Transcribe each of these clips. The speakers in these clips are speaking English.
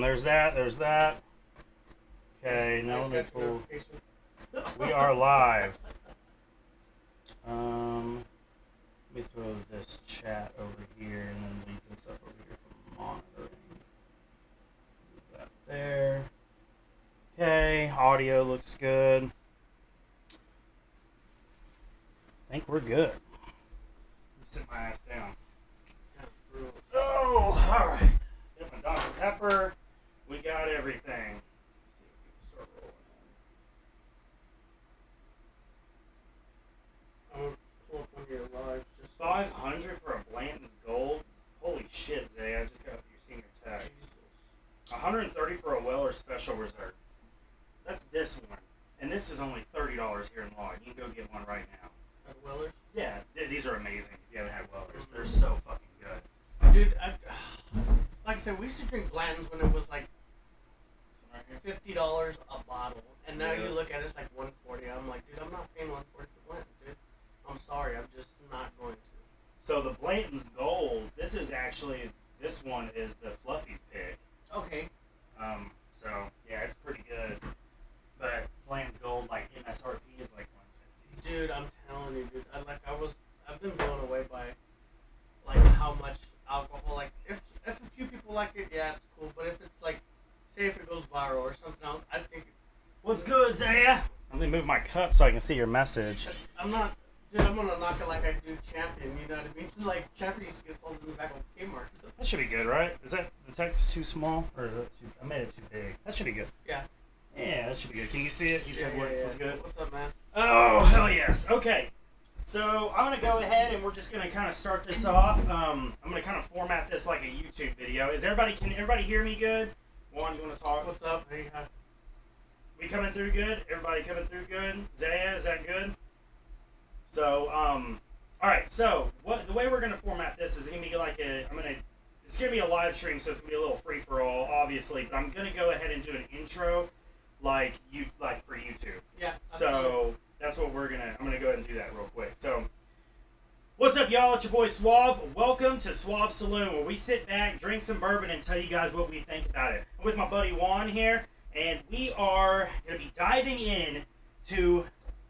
There's that. There's that. Okay, now let me pull. We are live. Let me throw this chat over here and then leave this up over here for monitoring. Move that there. Okay, audio looks good. I think we're good. Sit my ass down. Oh, alright. Get my Dr. Pepper. We got everything. Let's see if we can start rolling in. I'm gonna pull up one of your lives. Just 500 for a Blanton's Gold? Holy shit, Zay. I just got your senior text. 130 for a Weller Special Reserve. That's this one. And this is only $30 here in Lawton. You can go get one right now. at Weller's. Yeah, these are amazing if you haven't had Wellers. They're so fucking good. Dude, like I said, we used to drink Blanton's when it was like $50 a bottle, and now you look at it, it's like $140. I'm like, dude, I'm not paying $140 for Blanton's, dude. I'm sorry, I'm just not going to. So the Blanton's Gold, this one is the Fluffy's pick. Okay. So yeah, it's pretty good. But Blanton's Gold, like MSRP, is like $150. Dude, I'm telling you, dude. I've been blown away by like how much alcohol. Like if a few people like it, yeah, it's cool. But if it's like, say if it goes viral or something else, I think. What's good, Zaya? Let me move my cup so I can see your message. I'm not. Dude, I'm gonna knock it like I do Champion. You know what I mean? Like Champion used to get sold in the back of Kmart. That should be good, right? Is that the text too small or is that too? I made it too big. That should be good. Yeah. Yeah, that should be good. Can you see it? You said what was good. What's up, man? Oh, hell yes. Okay. So I'm going to go ahead and we're just going to kind of start this off. I'm going to kind of format this like a YouTube video. Can everybody hear me good? Juan, you want to talk? What's up? Hey, hi. We coming through good? Everybody coming through good? Zaya, is that good? So, all right. So the way we're going to format this is going to be like it's going to be a live stream, so it's going to be a little free for all, obviously. But I'm going to go ahead and do an intro like for YouTube. Yeah. So that's what I'm gonna go ahead and do that real quick. So, what's up, y'all? It's your boy Swav. Welcome to Swav Saloon, where we sit back, drink some bourbon, and tell you guys what we think about it. I'm with my buddy Juan here, and we are gonna be diving in to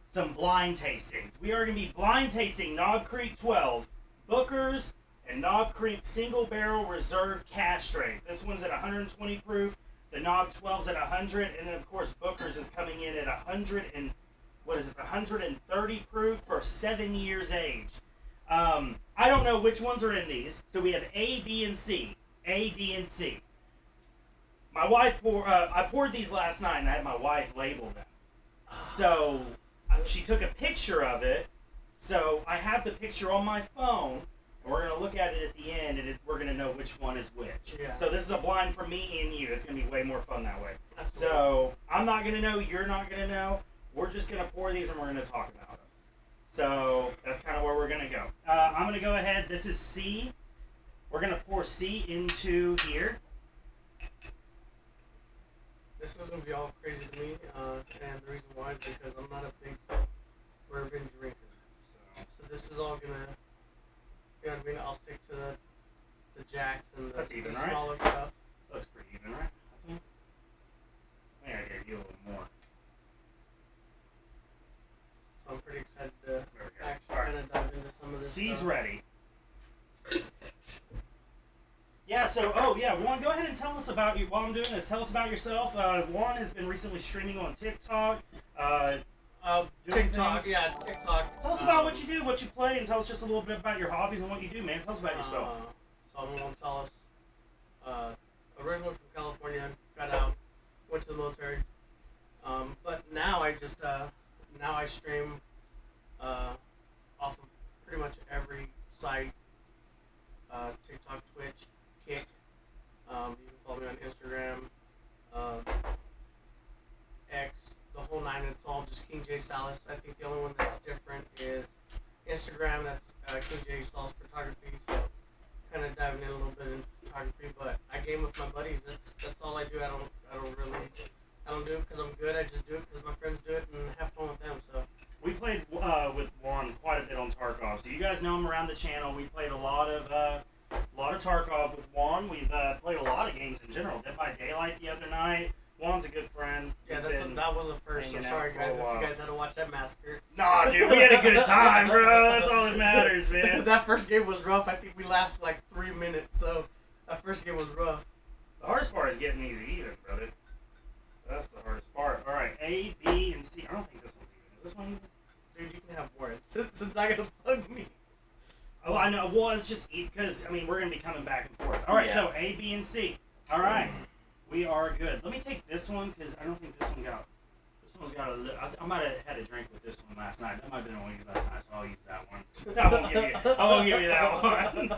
some blind tastings. We are gonna be blind tasting Knob Creek 12, Booker's, and Knob Creek Single Barrel Reserve Cask Strength. This one's at 120 proof. The Knob 12's at 100, and then of course Booker's is coming in at 130 proof for 7 years aged. I don't know which ones are in these, so we have A, B, and C. A, B, and C. My wife I poured these last night, and I had my wife label them. So she took a picture of it, so I have the picture on my phone. We're going to look at it at the end, and we're going to know which one is which. Yeah. So this is a blind for me and you. It's going to be way more fun that way. Absolutely. So I'm not going to know. You're not going to know. We're just going to pour these, and we're going to talk about them. So that's kind of where we're going to go. I'm going to go ahead. This is C. We're going to pour C into here. This is going to be all crazy to me, and the reason why is because I'm not a big bourbon drinker. So this is all going to... You know what I mean? I'll stick to the jacks and the smaller stuff. Looks pretty even, right? I think I gave you a little more. So I'm pretty excited to actually kind of dive into some of this C's stuff. Ready. Yeah, so, Juan, go ahead and tell us about you. While I'm doing this, tell us about yourself. Juan has been recently streaming on TikTok. TikTok. Tell us about what you do, what you play, and tell us just a little bit about your hobbies and what you do, man. Tell us about yourself. So I'm Gonzalez. Originally from California, got out, went to the military. But now I just I stream off of pretty much every site. TikTok, Twitch, Kick. You can follow me on Instagram, X. The whole nine, it's all just King J Salas. I think the only one that's different is Instagram. That's King J Salas Photography. So kind of diving in a little bit in photography, but I game with my buddies. That's all I do. I don't do it because I'm good. I just do it because my friends do it and have fun with them. So we played with Juan quite a bit on Tarkov. So you guys know him around the channel. We played a lot of Tarkov with Juan. We've played a lot of games in general. Dead by by Daylight the other night. Juan's a good friend. Yeah, that was the first. So sorry, guys, if you guys had to watch that massacre. Nah, dude, we had a good time, bro. That's all that matters, man. That first game was rough. I think we lasted like 3 minutes, so that first game was rough. The hardest part is getting these even, brother. That's the hardest part. All right, A, B, and C. I don't think this one's even. Is this one even? Dude, you can have more. It's not gonna bug me. Oh, I know. Well, it's just because, I mean, we're going to be coming back and forth. All right, Yeah. so A, B, and C. All right. We are good. Let me take this one because I don't think this one got... This one's got a... I might have had a drink with this one last night. That might have been a wings last night, so I'll use that one. I won't give you that one.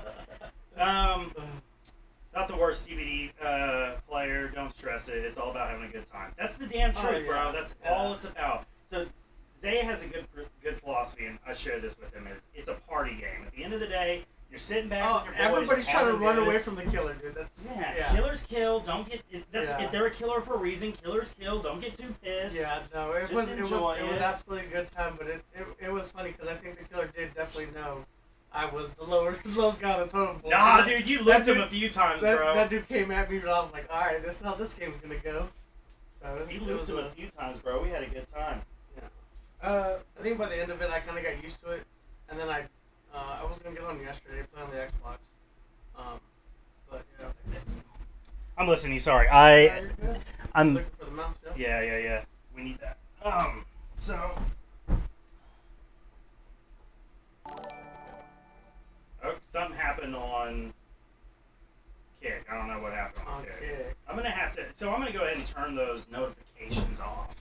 Not the worst CBD player. Don't stress it. It's all about having a good time. That's the damn truth, bro. That's all it's about. So... Zay has a good philosophy, and I share this with him, is it's a party game. At the end of the day, you're sitting back with your boys. Everybody's trying to run away from the killer, dude. Killers kill. Don't get... They're a killer for a reason. Killers kill. Don't get too pissed. Yeah, no, it was absolutely a good time, but it was funny because I think the killer did definitely know I was the lowest guy on the totem pole. Nah, dude, you looked him a few times, bro. That dude came at me, and I was like, all right, this is how this game's going to go. So he looped him a few times, bro. We had a good time. I think by the end of it, I kind of got used to it, and then I was gonna get on yesterday, play on the Xbox, but yeah. I'm listening. You. Sorry, I'm looking for the mouse. Yeah. We need that. So. Oh, something happened on Kick. I don't know what happened on Kick. I'm gonna have to. So I'm gonna go ahead and turn those notifications off.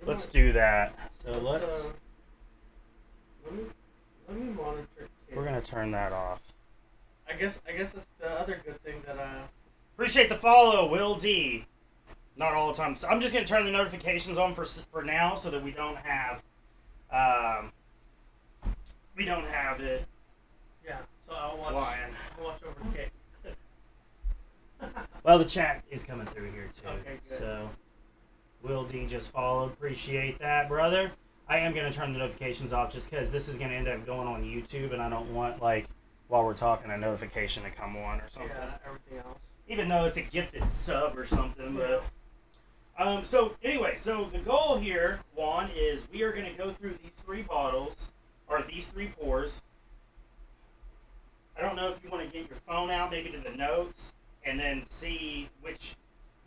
Let's do that. So let's. Let me monitor. We're gonna turn that off. I guess that's the other good thing that Appreciate the follow, Will D. Not all the time. So I'm just gonna turn the notifications on for now, so that we don't have it. Yeah. So I'll watch. Flying. I'll watch over Kick. Well, the chat is coming through here too. Okay, good. So. Will D just followed. Appreciate that, brother. I am going to turn the notifications off just because this is going to end up going on YouTube, and I don't want, like, while we're talking, a notification to come on or something. Yeah, everything else. Even though it's a gifted sub or something. But so, anyway, so the goal here, Juan, is we are going to go through these 3 bottles, or these 3 pours. I don't know if you want to get your phone out, maybe to the notes, and then see which...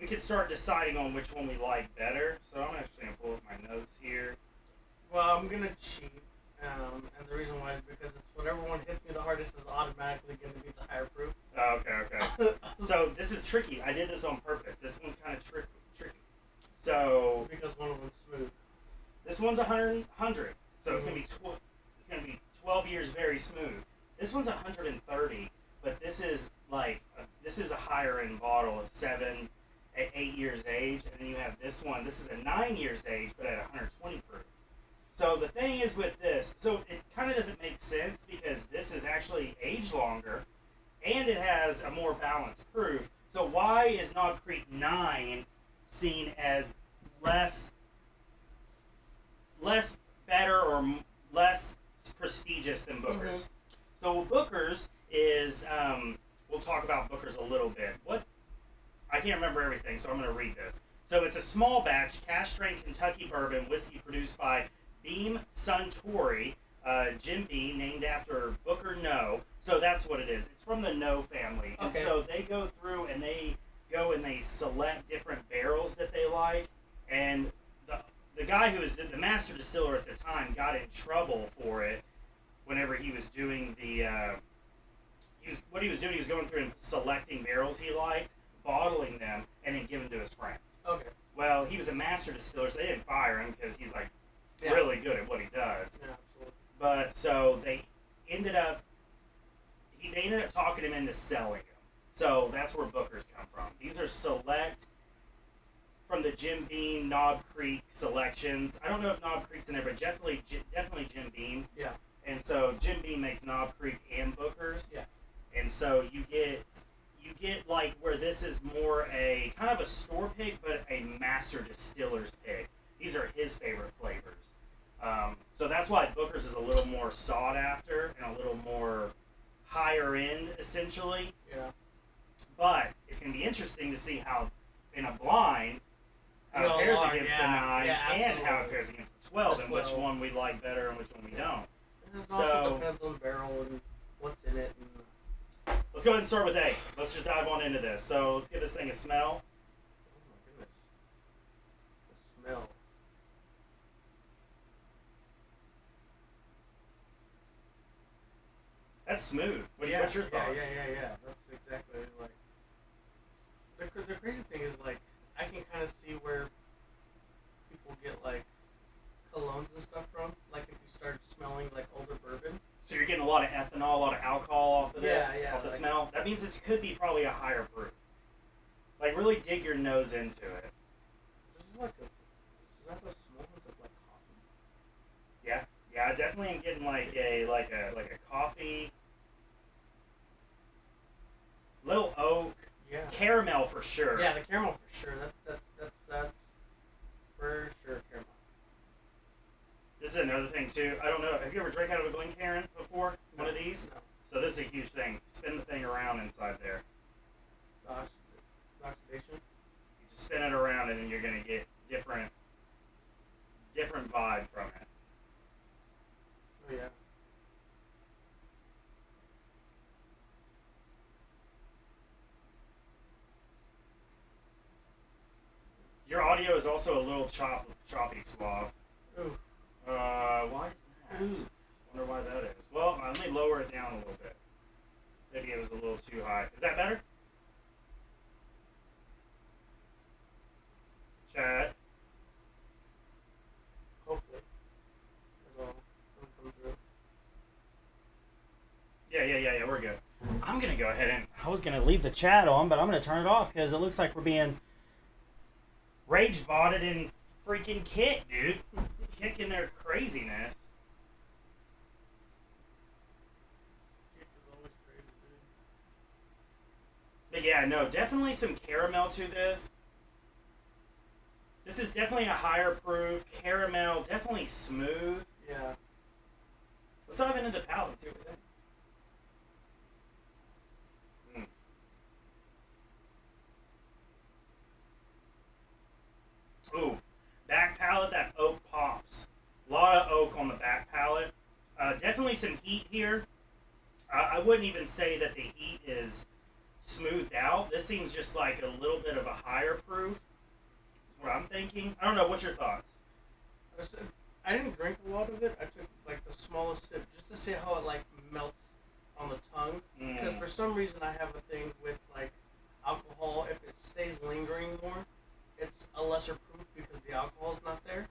We could start deciding on which one we like better. So I'm actually going to pull up my notes here. Well, I'm going to cheat. And the reason why is because it's whatever one hits me the hardest is automatically going to be the higher proof. Oh, okay. So this is tricky. I did this on purpose. This one's kind of tricky. So because one of them's smooth. This one's 100. So it's going to be 12 years very smooth. This one's 130, but this is a higher end bottle of 7 at 8 years age, and then you have this one. This is a 9 years age, but at 120 proof. So the thing is with this, so it kind of doesn't make sense because this is actually aged longer, and it has a more balanced proof. So why is Knob Creek 9 seen as less better or less prestigious than Booker's? So Booker's is, we'll talk about Booker's a little bit. I can't remember everything, so I'm going to read this. So it's a small batch, cask strength Kentucky bourbon whiskey produced by Beam Suntory, Jim Beam, named after Booker No. So that's what it is. It's from the No family. And so they go through and they select different barrels that they like. And the guy who was the master distiller at the time got in trouble for it whenever he was doing what he was doing, he was going through and selecting barrels he liked, bottling them, and then giving them to his friends. Okay. Well, he was a master distiller, so they didn't fire him because he's really good at what he does. Yeah, absolutely. But so they ended up talking him into selling them. So that's where Booker's come from. These are select from the Jim Beam Knob Creek selections. I don't know if Knob Creek's in there, but definitely Jim Beam. Yeah. And so Jim Beam makes Knob Creek and Booker's. Yeah. And so you get like where this is more a kind of a store pick, but a master distiller's pick. These are his favorite flavors. So that's why Booker's is a little more sought after and a little more higher end, essentially. Yeah. But it's going to be interesting to see how in a blind how it pairs against the 9 and how it absolutely. pairs against the 12, The and which 12. one we like better and which one we don't. And it So- also depends on the barrel and what's in it. And, Let's go ahead and start with A. Let's just dive on into this. So let's give this thing a smell. oh my goodness. The smell. That's smooth. What's your thoughts? Yeah. That's exactly like the crazy thing is like I can kind of see where people get like colognes and stuff from. Like if you start smelling like older bourbon. So you're getting a lot of ethanol, a lot of alcohol off of this, Yeah, off the like- smell. That means this could be probably a higher proof. Like really dig your nose into it. This is like is that the smell of like coffee? Yeah, I definitely am getting like a coffee, little oak, Yeah. caramel for sure. Yeah, the caramel for sure. That's for sure caramel. This is another thing too. I don't know. Have you ever drank out of a Glencairn before? One of these? No. So this is a huge thing. Spin the thing around inside there. The oxidation. You just spin it around and then you're gonna get different vibe from it. Oh yeah. Your audio is also a little choppy, Suave. Ooh. Why is that? Ooh. Wonder why that is. Well, let me lower it down a little bit. Maybe it was a little too high. Is that better? Chad? Hopefully. It'll come through. Yeah, we're good. I'm gonna go ahead and I was gonna leave the chat on, but I'm gonna turn it off because it looks like we're being rage botted and freaking kicked, dude. Kicking their craziness. Kick is always crazy, dude. But yeah, no, definitely some caramel to this. This is definitely a higher proof. Caramel, definitely smooth. Yeah. Let's dive into the palate and see what we think. Ooh, back palate, that oak pops. A lot of oak on the back palate. Definitely some heat here. I wouldn't even say that the heat is smoothed out. This seems just like a little bit of a higher proof. That's what I'm thinking. I don't know. What's your thoughts? I didn't drink a lot of it. I took like the smallest sip just to see how it like melts on the tongue. Because for some reason I have a thing with like alcohol. If it stays lingering more, it's a lesser proof because the alcohol's not there.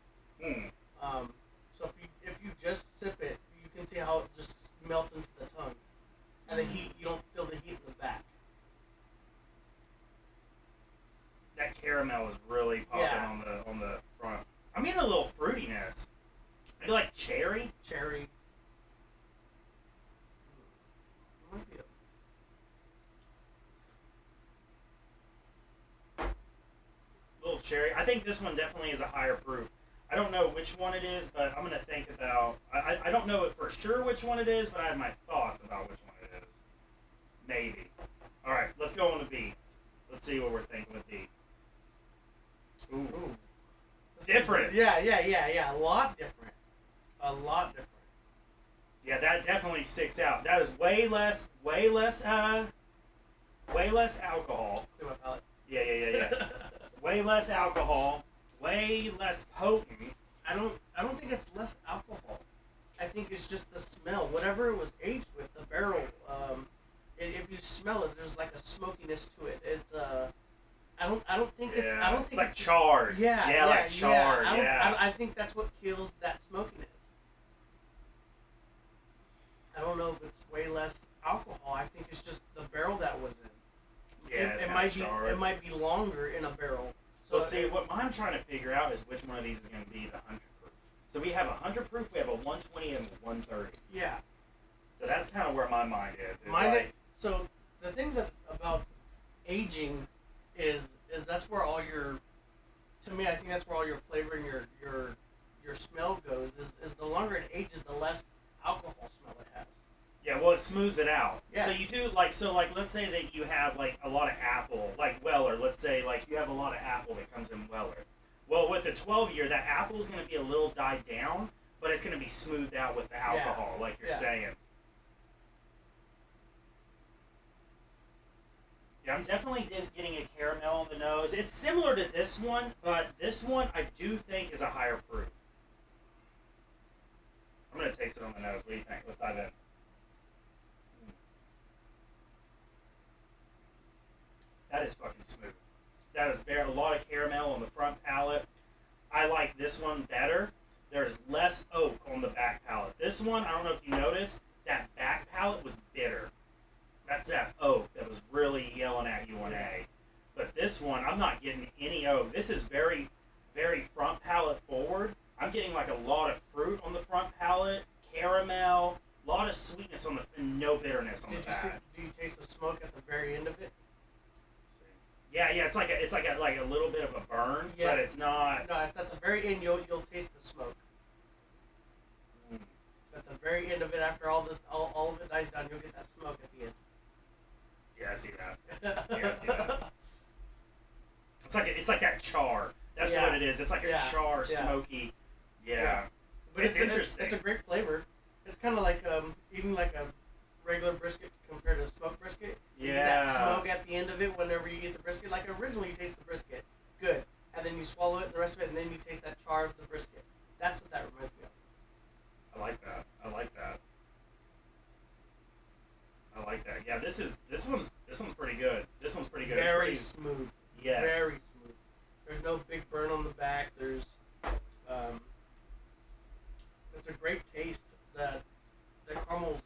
So if you just sip it, you can see how it just melts into the tongue, and the heat, you don't feel the heat in the back. That caramel is really popping on the front. I'm getting a little fruitiness. Maybe like cherry. Cherry. Might be a Little cherry. I think this one definitely is a higher proof. I don't know which one it is, but I'm going to think about... I don't know for sure which one it is, but I have my thoughts about which one it is. Maybe. Alright, let's go on to B. Let's see what we're thinking with B. Ooh. Different. Yeah. A lot different. A lot different. Yeah, that definitely sticks out. That is way less alcohol. Clear my palate. Yeah. Way less alcohol. Way less potent. I don't think it's less alcohol. I think it's just the smell. Whatever it was aged with, the barrel. If you smell it, there's like a smokiness to it. It's I don't think it's. I don't think it's like charred. Yeah, like charred. I think that's what kills that smokiness. I don't know if it's way less alcohol. I think it's just the barrel that was in. Yeah, it might be. It might be longer in a barrel. So see, what I'm trying to figure out is which one of these is going to be the 100 proof. So we have a 100 proof, we have a 120, and a 130. Yeah. So that's kind of where my mind is. So the thing about aging is that's where all your, to me, I think that's where all your flavor and your smell goes. Is the longer it ages, the less alcohol smell it has. Yeah, well, it smooths it out. Yeah. So you do like let's say that you have like a lot of apple, like Weller. Let's say like you have a lot of apple that comes in Weller. Well, with the 12-year, that apple is going to be a little died down, but it's going to be smoothed out with the alcohol, like you're saying. Yeah, I'm definitely getting a caramel on the nose. It's similar to this one, but this one I do think is a higher proof. I'm going to taste it on the nose. What do you think? Let's dive in. That is fucking smooth. That is a lot of caramel on the front palate. I like this one better. There's less oak on the back palate. This one, I don't know if you noticed, that back palate was bitter. That's that oak that was really yelling at you on A. But this one, I'm not getting any oak. This is very, very front palate forward. I'm getting like a lot of fruit on the front palate, caramel, a lot of sweetness on the, and no bitterness on the back. Do you taste the smoke at the very end of it? Yeah, it's like a little bit of a burn, but it's not. No, it's at the very end. You'll taste the smoke. At the very end of it, after all of it dies down, you'll get that smoke at the end. Yeah, I see that. Yeah, I see that. It's like that char. That's what it is. It's like a char, smoky. Yeah. But it's interesting. It's a great flavor. It's kind of like even like a regular brisket compared to smoked brisket. You get that smoke at the end of it whenever you eat the brisket. Like originally you taste the brisket, good, and then you swallow it and the rest of it, and then you taste that char of the brisket. That's what that reminds me of. I like that. Yeah, this one's pretty good. This one's pretty good. Very smooth. Yes. Very smooth. There's no big burn on the back. There's it's a great taste. The caramel's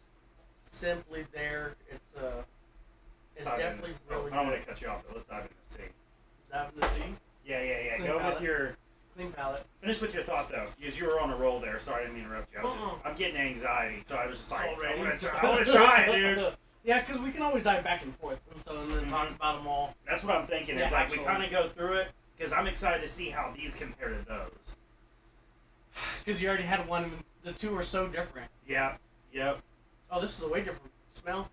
simply there. It's definitely really good. I don't want to cut you off, but let's dive into C. Dive into C? Yeah. Clean Go palate. with your clean palate. Finish with your thought though, because you were on a roll there. Sorry, I didn't mean to interrupt you. I'm getting anxiety, so I was just like, I want to try it, dude. Yeah, because we can always dive back and forth, and then talk about them all. That's what I'm thinking. Is like we kind of go through it because I'm excited to see how these compare to those. Because you already had one, and the two are so different. Yeah. Yep. Oh, this is a way different smell.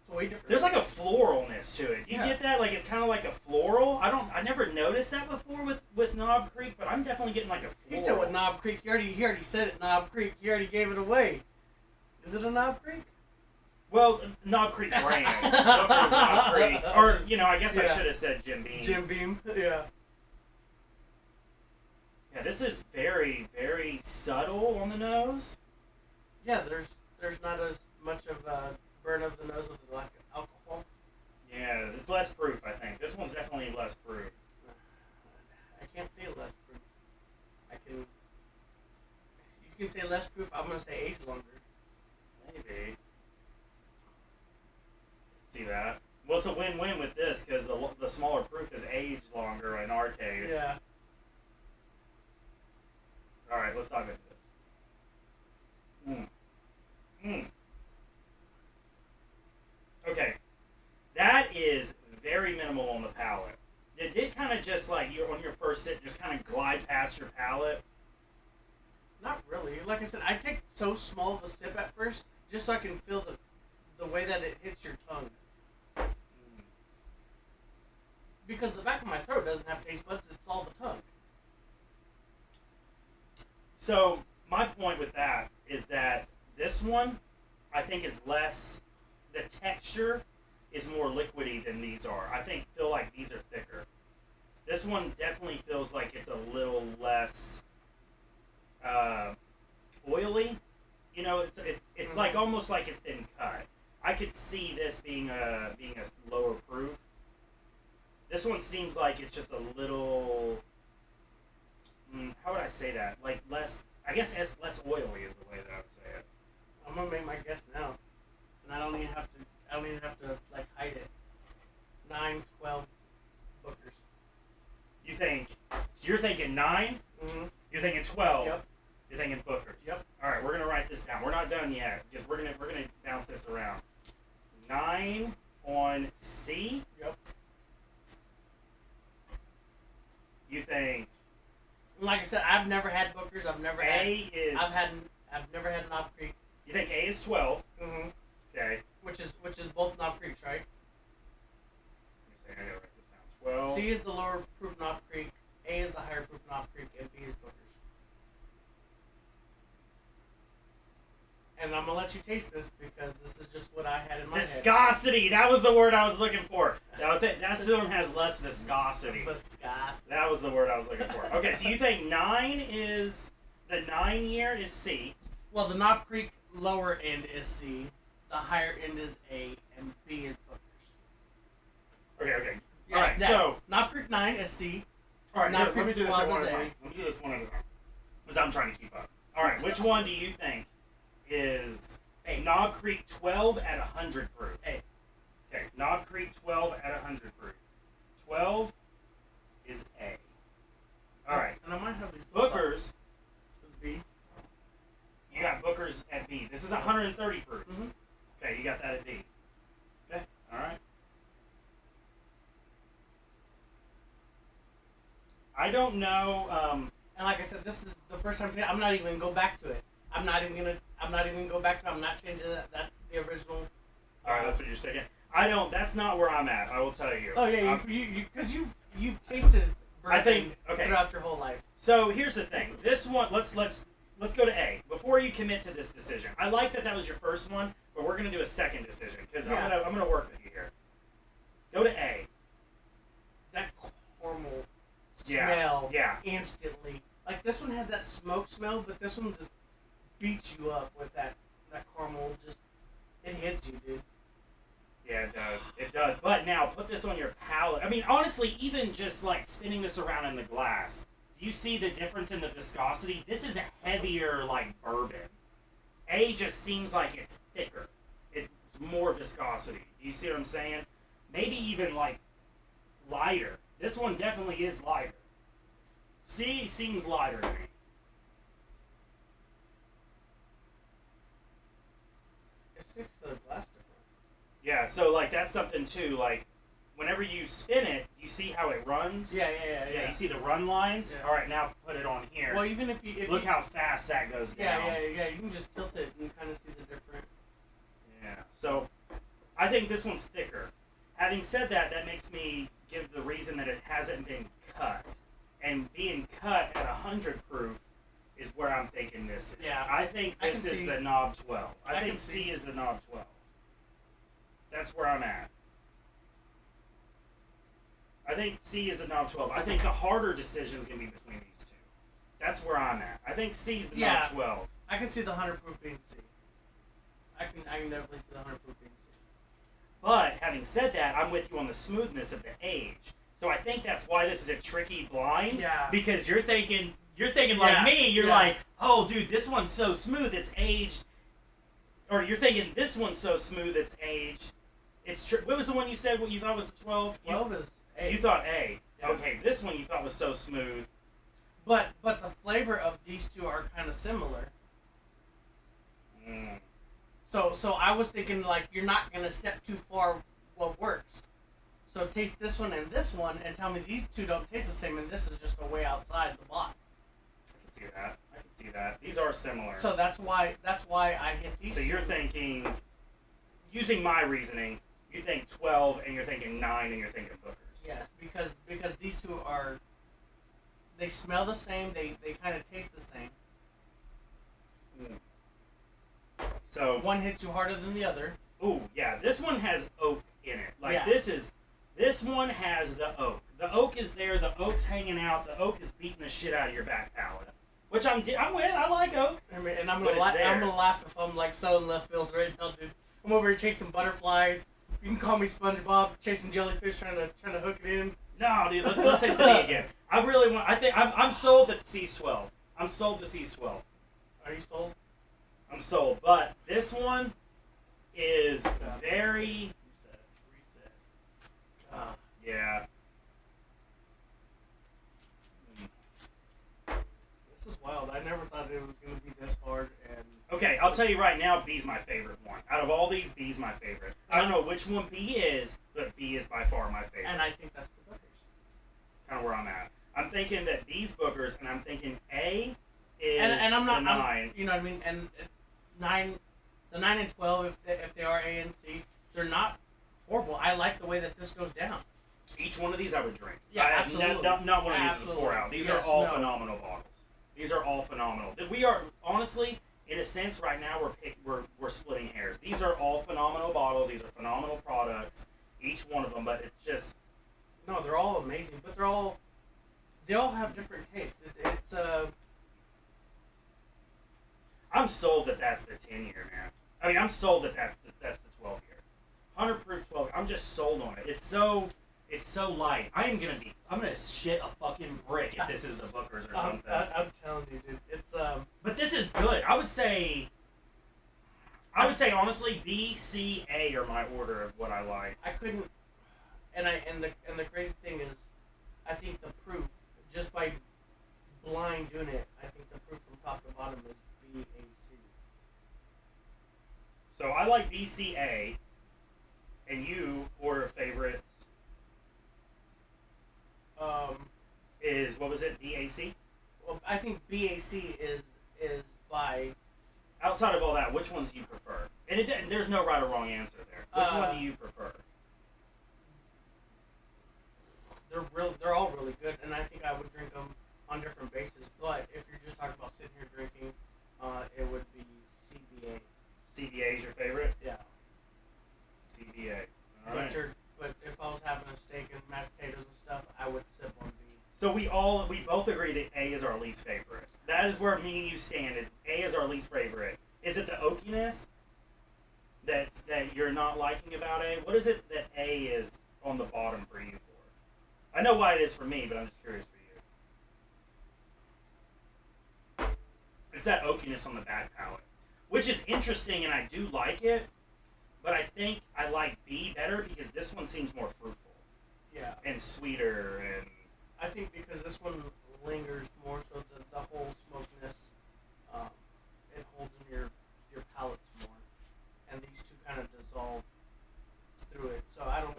It's way different. There's like a floralness to it. You get that? Like it's kind of like a floral. I never noticed that before with Knob Creek, but I'm definitely getting like a floral. He said with Knob Creek. He already said it. Knob Creek. He already gave it away. Is it a Knob Creek? Well, Knob Creek brand. Knob Creek. Or, I guess I should have said Jim Beam. Jim Beam, yeah. Yeah, this is very, very subtle on the nose. Yeah, there's not as much of a burn of the nose with the lack of alcohol. Yeah, it's less proof, I think. This one's definitely less proof. I can't say less proof. You can say less proof, I'm going to say age longer. Maybe. See that? Well, it's a win-win with this because the smaller proof is aged longer in our case. Yeah. All right, let's dive into this. Okay, that is very minimal on the palate. Did it kind of just like on your first sip just kind of glide past your palate? Not really. Like I said, I take so small of a sip at first just so I can feel the way that it hits your tongue. Because the back of my throat doesn't have taste buds, it's all the tongue. So, my point with that is that this one, I think, is less, the texture is more liquidy than these are. I feel like these are thicker. This one definitely feels like it's a little less oily. It's like almost like it's been cut. I could see this being a lower proof. This one seems like it's just a little. How would I say that? Like less. I guess it's less oily is the way that I would say it. I'm gonna make my guess now, and I don't even have to like hide it. 9, 12 bookers. You think? So you're thinking 9? Mm-hmm. You're thinking 12. Yep. You're thinking bookers. Yep. All right, we're gonna write this down. We're not done yet because we're gonna bounce this around. 9 on C. Yep. You think? Like I said, I've never had bookers. I've never had A is. I've never had Knob Creek. You think A is 12? Mm-hmm. Okay. Which is both Knob Creeks, right? Let me see. I gotta write this down. 12. C is the lower proof Knob Creek, A is the higher proof Knob Creek, and B is Booker's. And I'm gonna let you taste this because this is just what I had in my Viscosity. That was the word I was looking for. That one has less viscosity. Viscosity. That was the word I was looking for. Okay, so you think 9 is the 9 year is C? Well, the Knob Creek lower end is C, the higher end is A, and B is Booker's. Okay. Yeah, All right. So Knob Creek 9 is C. all right. Knob Here, let me Creek do this at 12 one at is a A. time. Let me do this one at a time because I'm trying to keep up. All right. Which one do you think is A. Knob Creek 12 at 100 proof? A. Okay. Knob Creek 12 at 100 proof. 12 is A. All right. And I might have these. Booker's. Is B. You got Booker's at B. This is 130 proof. Mm-hmm. Okay, you got that at B. Okay, all right. I don't know. And like I said, this is the first time. I'm not even gonna go back to it. I'm not even gonna go back to it. I'm not changing that. That's the original. All right, that's what you're saying. I don't. That's not where I'm at. I will tell you. Oh yeah, because you've tasted bourbon I think okay. throughout your whole life. So here's the thing. This one. Let's go to A before you commit to this decision. I like that was your first one, but we're gonna do a second decision because I'm gonna work with you here. Go to A. That caramel smell. Yeah. Instantly. Like this one has that smoke smell, but this one just beats you up with that caramel. Just it hits you, dude. Yeah, it does. It does. But now put this on your palate. I mean, honestly, even just like spinning this around in the glass, do you see the difference in the viscosity? This is a heavier like bourbon. A just seems like it's thicker. It's more viscosity. Do you see what I'm saying? Maybe even like lighter. This one definitely is lighter. C seems lighter to me. It sticks to the glass different. Yeah, so like that's something too. Like whenever you spin it, you see how it runs. Yeah. You see the run lines. Yeah. All right, now put it on here. Well, even if look how fast that goes down. Yeah. You can just tilt it and kind of see the different. Yeah. So I think this one's thicker. Having said that, that makes me give the reason that it hasn't been cut. And being cut at 100 proof is where I'm thinking this is. Yeah. I think this is the Knob 12. I think C is the Knob 12. That's where I'm at. I think C is the Knob 12. I think the harder decision is going to be between these two. That's where I'm at. I think C is the Knob 12. I can see the 100 proof being C. I can definitely see the 100 proof being C. But having said that, I'm with you on the smoothness of the age. So I think that's why this is a tricky blind. Yeah. Because you're thinking like me. You're like, oh, dude, this one's so smooth, it's aged. Or you're thinking this one's so smooth, it's aged. What was the one you said? What you thought was 12? 12 is A. You thought A. Yeah. Okay, this one you thought was so smooth. But the flavor of these two are kind of similar. Mm. So I was thinking like you're not gonna step too far. What works? So taste this one and this one, and tell me these two don't taste the same, and this is just a way outside the box. I can see that. These are similar. So that's why I hit these. So you're thinking, using my reasoning, you think 12 and you're thinking 9 and you're thinking Booker's. Yes, because these two are. They smell the same. They kind of taste the same. Mm. So one hits you harder than the other. Ooh, yeah. This one has oak in it. Like Yeah. This one has the oak. The oak is there. The oak's hanging out. The oak is beating the shit out of your back palate. Which I'm with. I like oak. I mean, and I'm But gonna it's there. I'm gonna laugh if I'm like so in left field right now, dude. I'm over here chasing butterflies. You can call me SpongeBob, chasing jellyfish, trying to hook it in. No, dude. Let's taste the B again. I really want. I think I'm sold that the C's 12. I'm sold the C's 12. Are you sold? I'm sold. But this one is very. Reset. Yeah. This is wild. I never thought it was gonna be this hard. And Okay, I'll tell you right now, B's my favorite one. Out of all these, B's my favorite. I don't know which one B is, but B is by far my favorite. and I think that's the Booker's. That's kind of where I'm at. I'm thinking that B's Booker's, and I'm thinking A is And I'm not. the 9. You know what I mean? And 9 The 9 and 12, if they are A and C, they're not horrible. I like the way that this goes down. Each one of these I would drink. Yeah, absolutely. Not one of these is a pour out. These are all phenomenal bottles. These are all phenomenal. We are honestly, in a sense, right now we're splitting hairs. These are all phenomenal bottles. These are phenomenal products. Each one of them, but it's just no. They're all amazing, but they all have different tastes. It's I'm sold that that's the 10-year, man. I mean, I'm sold that that's the 12-year. 100 proof 12. I'm just sold on it. It's so light. I'm gonna shit a fucking brick if this is the Booker's or something. I'm telling you, dude. It's But this is good. I would say honestly, B, C, A are my order of what I like. I couldn't, and the crazy thing is, I think the proof just by blind doing it, I think the proof from top to bottom is B, A, C. So I like B, C, A, and you order favorites. Is what was it? BAC? Well, I think BAC is by. Outside of all that, which ones do you prefer? And there's no right or wrong answer there. Which one do you prefer? They're all really good, and I think I would drink them on different bases. But if you're just talking about sitting here drinking, it would be CBA. CBA is your favorite? Yeah. CBA. All right. But if I was having a steak and mashed potatoes and stuff, I would sip on B. So we both agree that A is our least favorite. That is where me and you stand. Is A is our least favorite. Is it the oakiness that you're not liking about A? What is it that A is on the bottom for you for? I know why it is for me, but I'm just curious for you. It's that oakiness on the back palate, which is interesting, and I do like it. But I think I like B better because this one seems more fruitful. Yeah. And sweeter and. I think because this one lingers more, so the whole smokiness, it holds in your palates more, and these two kind of dissolve through it. So I don't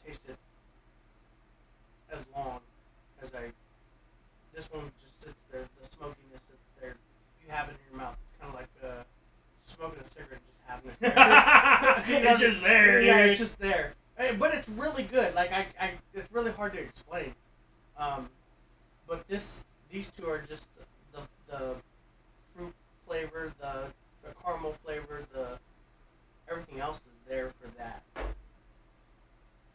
taste it as long as this one just sits there. The smokiness sits there. You have it in your mouth. It's kind of like smoking a cigarette, just having it there. It's just there. Yeah, Dude. it's just there. But it's really good. Like it's really hard to explain. But these two are just the fruit flavor, the caramel flavor, everything else is there for that.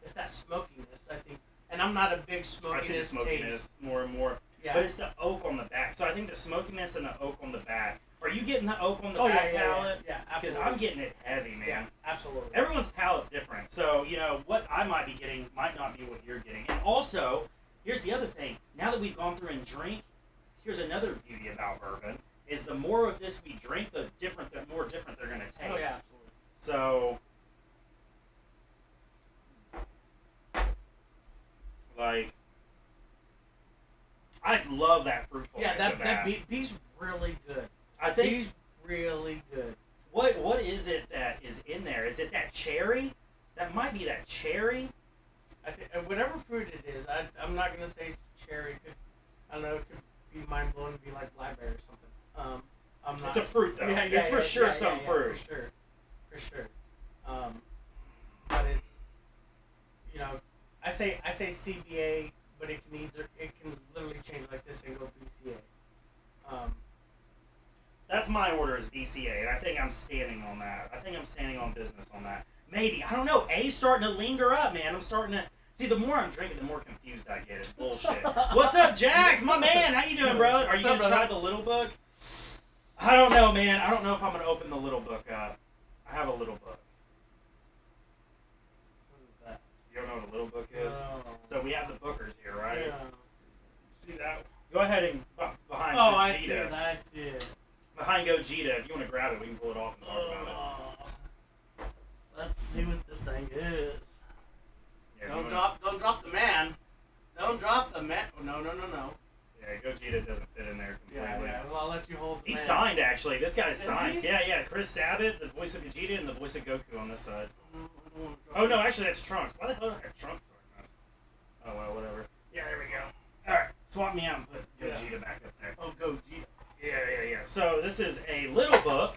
It's that smokiness, I think. And I'm not a big smokiness I see the smokiness taste. more and more. Yeah. But it's the oak on the back. So I think the smokiness and the oak on the back. Are you getting the oak on the Oh, back yeah, palate? yeah, Because absolutely. I'm getting it heavy, man. Yeah, absolutely. Everyone's palate's different. So, what I might be getting might not be what you're getting. And also, here's the other thing. Now that we've gone through and drink, here's another beauty about bourbon, is the more of this we drink, the more different they're going to taste. Oh, yeah, absolutely. So, like, I love that fruitfulness of that. B's really good. I think B's really good. What is it that is in there? Is it that cherry? That might be that cherry. I think whatever fruit it is, I'm not gonna say cherry. I don't know. It could be mind blowing to be like blackberry or something. I'm not. It's a fruit though. It's for sure some fruit. For sure. But it's I say CBA, but it can literally change like this and go BCA. That's my order is BCA, and I think I'm standing on that. I think I'm standing on business on that. Maybe. I don't know. A's starting to linger up, man. I'm starting to... See, the more I'm drinking, the more confused I get. It's bullshit. What's up, Jax? My man. How you doing, brother? Are you going to try the little book? I don't know, man. I don't know if I'm going to open the little book up. I have a little book. What is that? You don't know what a little book is? No. So we have the bookers here, right? Yeah. See that? Go ahead and... Behind Oh, Gogeta. I see it. I see it. Behind Gogeta, if you want to grab it, we can pull it off and talk about it. Let's see what this thing is. Yeah, Don't drop the man. Don't drop the man. Oh, no. Yeah, Gogeta doesn't fit in there completely. Yeah. Well, I'll let you hold the He's man. signed, actually. This guy's Is signed. he? Yeah. Chris Sabat, the voice of Vegeta, and the voice of Goku on this side. I don't wanna drop Oh, no, it. actually, that's Trunks. Why the hell do I have Trunks on this? Oh, well, whatever. Yeah, there we go. All right, swap me out and put Gogeta back up there. Oh, Gogeta. Yeah. So this is a little book.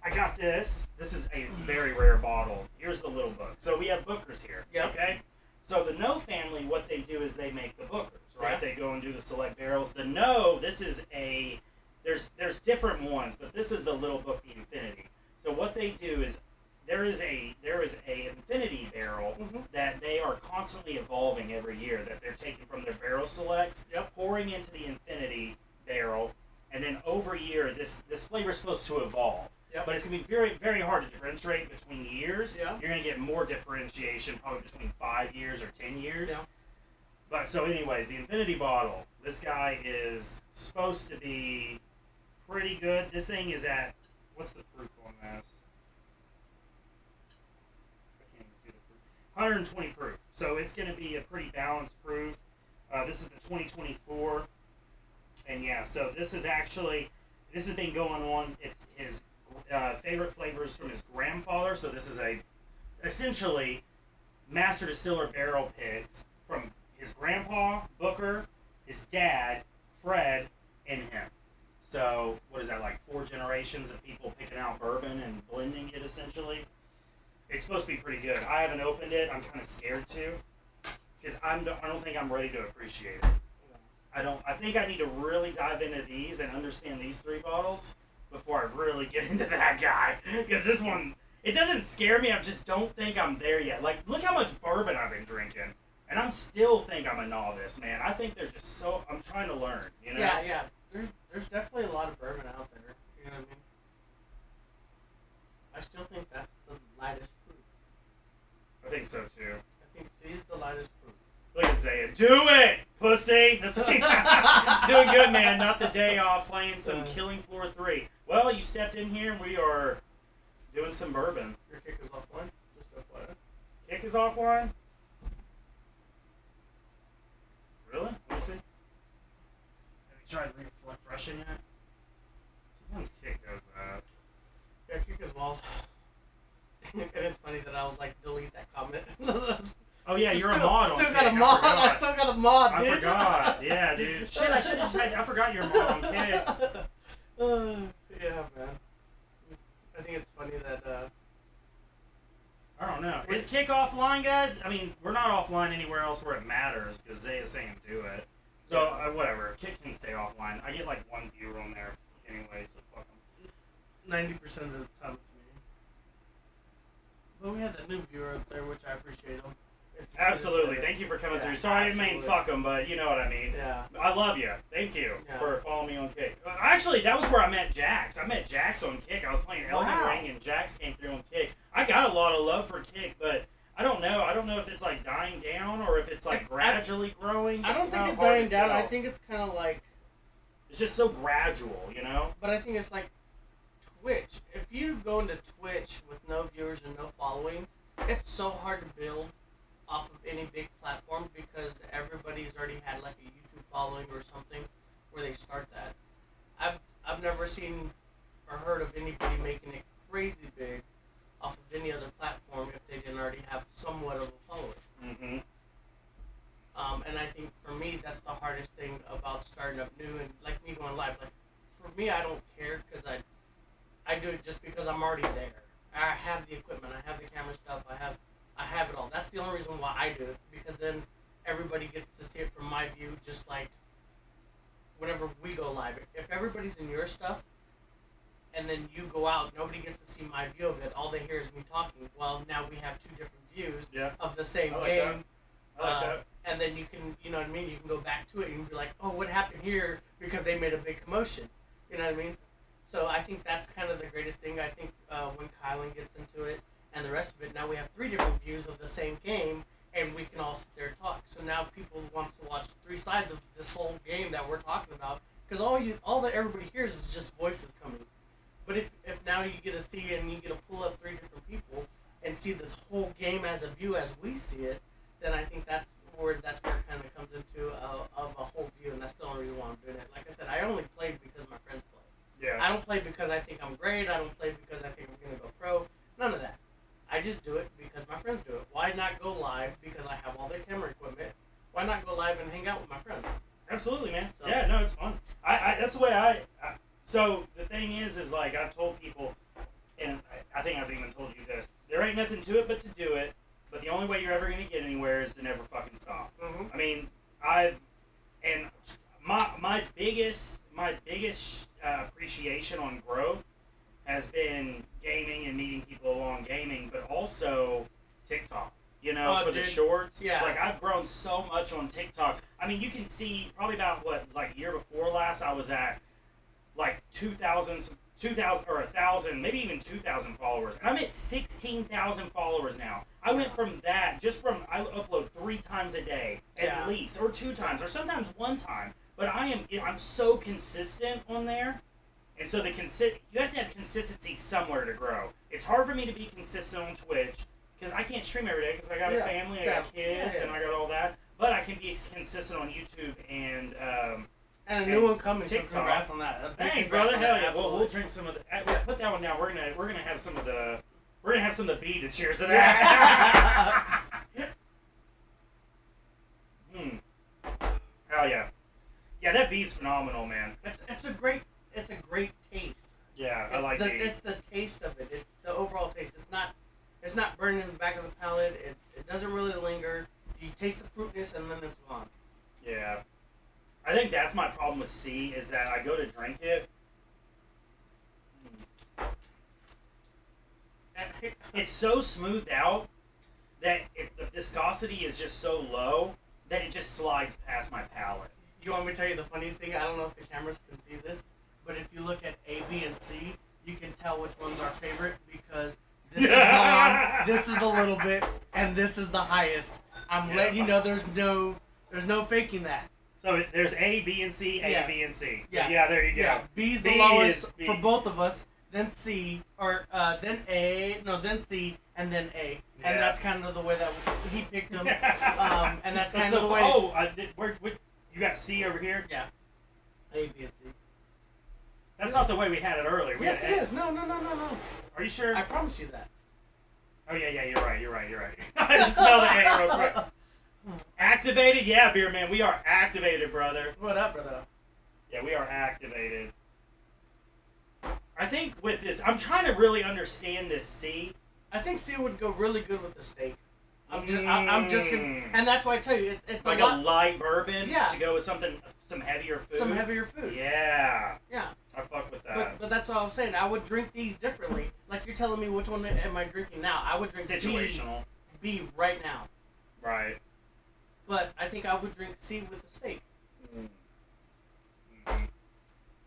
I got this. This is a very rare bottle. Here's the little book. So we have bookers here. Yep. Okay. So the No family, what they do is they make the bookers, right? Yeah. They go and do the select barrels. The No, this is a there's different ones, but this is the little book, the Infinity. So what they do is there is a Infinity barrel that they are constantly evolving every year. That they're taking from their barrel selects, pouring into the Infinity barrel, and then over year this flavor is supposed to evolve. Yep. But it's going to be very, very hard to differentiate between years. Yeah. You're going to get more differentiation probably between 5 years or 10 years. Yeah. But so anyways, the Infinity bottle, this guy is supposed to be pretty good. This thing is at, what's the proof on this? I can't even see the proof. 120 proof. So it's going to be a pretty balanced proof. This is the 2024. And yeah, so this has been going on. It's his favorite flavors from his grandfather. So this is essentially master distiller barrel picks from his grandpa, Booker, his dad, Fred, and him. So what is that, like 4 generations of people picking out bourbon and blending it essentially? It's supposed to be pretty good. I haven't opened it. I'm kind of scared to because I don't think I'm ready to appreciate it. I think I need to really dive into these and understand these 3 bottles before I really get into that guy. Because this one, it doesn't scare me. I just don't think I'm there yet. Like, look how much bourbon I've been drinking. And I'm still think I'm a novice, man. I think there's just I'm trying to learn, you know? Yeah. There's definitely a lot of bourbon out there. You know what I mean? I still think that's the lightest proof. I think so, too. I think C is the lightest proof. Look at Zaya. Do it, pussy. That's what doing good, man. Not the day off playing some Killing Floor 3. Well, you stepped in here and we are doing some bourbon. Your kick is offline. Just FYI. Kick is offline? Really? Let me see. Have you tried refreshing it? Sometimes Kick does that. Yeah, kick is wild. And it's funny that I was like, delete that comment. Oh yeah, you're a mod on Still Kick. got a mod. I still got a mod, dude. I forgot. Yeah, dude. Shit, I should have just had. I forgot you're a mod on Kick. Yeah, man. I think it's funny that. I don't know. Is Kick offline, guys? I mean, we're not offline anywhere else where it matters because Zay is saying do it. So whatever. Kick can stay offline. I get like 1 viewer on there anyway, so fuck them. 90% of the time it's me. But we had that new viewer up there, which I appreciate him. Absolutely. Thank you for coming through. Sorry I didn't mean fuck them, but you know what I mean. Yeah. I love you. Thank you for following me on Kick. Actually, that was where I met Jax. I met Jax on Kick. I was playing Elden Ring and Jax came through on Kick. I got a lot of love for Kick, but I don't know. I don't know if it's like dying down or if it's like gradually growing. I don't think it's dying down. I think it's kind of like... It's just so gradual, you know? But I think it's like Twitch. If you go into Twitch with no viewers and no followings, it's so hard to build off of any big platform because everybody's already had like a YouTube following or something where they start that. I've never seen or heard of anybody making it crazy big off of any other platform if they didn't already have somewhat of a following. Mm-hmm. And I think for me that's the hardest thing about starting up new and like me going live. Like for me, I don't care because I do it just because I'm already there. I have the equipment, I have the camera stuff, I have it all. That's the only reason why I do it, because then everybody gets to see it from my view, just like whenever we go live. If everybody's in your stuff, and then you go out, nobody gets to see my view of it. All they hear is me talking. Well, now we have 2 different views of the same game. I like that. And then you can, you know what I mean, you can go back to it and be like, oh, what happened here? Because they made a big commotion. You know what I mean? So I think that's kind of the greatest thing. I think when Kylan gets into it, and the rest of it, now we have 3 different views of the same game, and we can all sit there and talk. So now people want to watch 3 sides of this whole game that we're talking about, because all that everybody hears is just voices coming. But if now you get to see and you get to pull up 3 different people and see this whole game as a view as we see it, then I think that's where it kind of comes into of a whole view, and that's the only reason why I'm doing it. Like I said, I only played because my friends play. Yeah. I don't play because I think I'm great. I don't play because I think I'm going to go pro. None of that. I just do it because my friends do it. Why not go live because I have all their camera equipment? Why not go live and hang out with my friends? Absolutely, man. So, yeah, no, it's fun. I that's the way So the thing is like I've told people, and I think I've even told you this. There ain't nothing to it but to do it. But the only way you're ever gonna get anywhere is to never fucking stop. Mm-hmm. I mean, and my biggest appreciation on growth has been gaming and meeting people along gaming, but also TikTok. You know, for the shorts. Yeah. Like I've grown so much on TikTok. I mean, you can see probably about like year before last, I was at like 2,000 or 1,000, maybe even 2,000 followers. And I'm at 16,000 followers now. I went from that, I upload 3 times a day at least, or 2 times, or sometimes 1 time. But I'm so consistent on there. And so you have to have consistency somewhere to grow. It's hard for me to be consistent on Twitch because I can't stream every day because I got a family, I got kids, and I got all that. But I can be consistent on YouTube and a new one coming. TikTok. So congrats on that. Thanks, brother. Hell yeah. We'll drink some of the. Put that one down. We're gonna have some of the. We're gonna have some of the beer to cheers to that. Hell yeah. Yeah, that bee's phenomenal, man. It's a great taste. Yeah, I like it. It's the taste of it. It's the overall taste. It's not burning in the back of the palate. It doesn't really linger. You taste the fruitness and then it's gone. Yeah. I think that's my problem with C is that I go to drink it. And it's so smoothed out that the viscosity is just so low that it just slides past my palate. You want me to tell you the funniest thing? I don't know if the cameras can see this, but if you look at A, B, and C, you can tell which one's our favorite because this is gone, this is a little bit, and this is the highest. I'm letting you know there's no faking that. So there's A, B, and C, A, B, and C. So yeah, there you go. Yeah, B's the lowest for both of us, then C, or then C, and then A. Yeah. And that's kind of the way that he picked them. And that's kind of the way... You got C over here? Yeah. A, B, and C. That's not the way we had it earlier. Yes, it is. No. Are you sure? I promise you that. Oh, yeah, you're right. I just smelled the A real quick. Activated? Yeah, beer man, we are activated, brother. What up, brother? Yeah, we are activated. I think with this, I'm trying to really understand this C. I think C would go really good with the steak. I'm just gonna, and that's why I tell you, it's like a light bourbon to go with some heavier food. Some heavier food. Yeah. Yeah. I fuck with that. But that's what I was saying. I would drink these differently. Like you're telling me which one am I drinking now? I would drink situational B right now. Right. But I think I would drink C with the steak. Mm-hmm.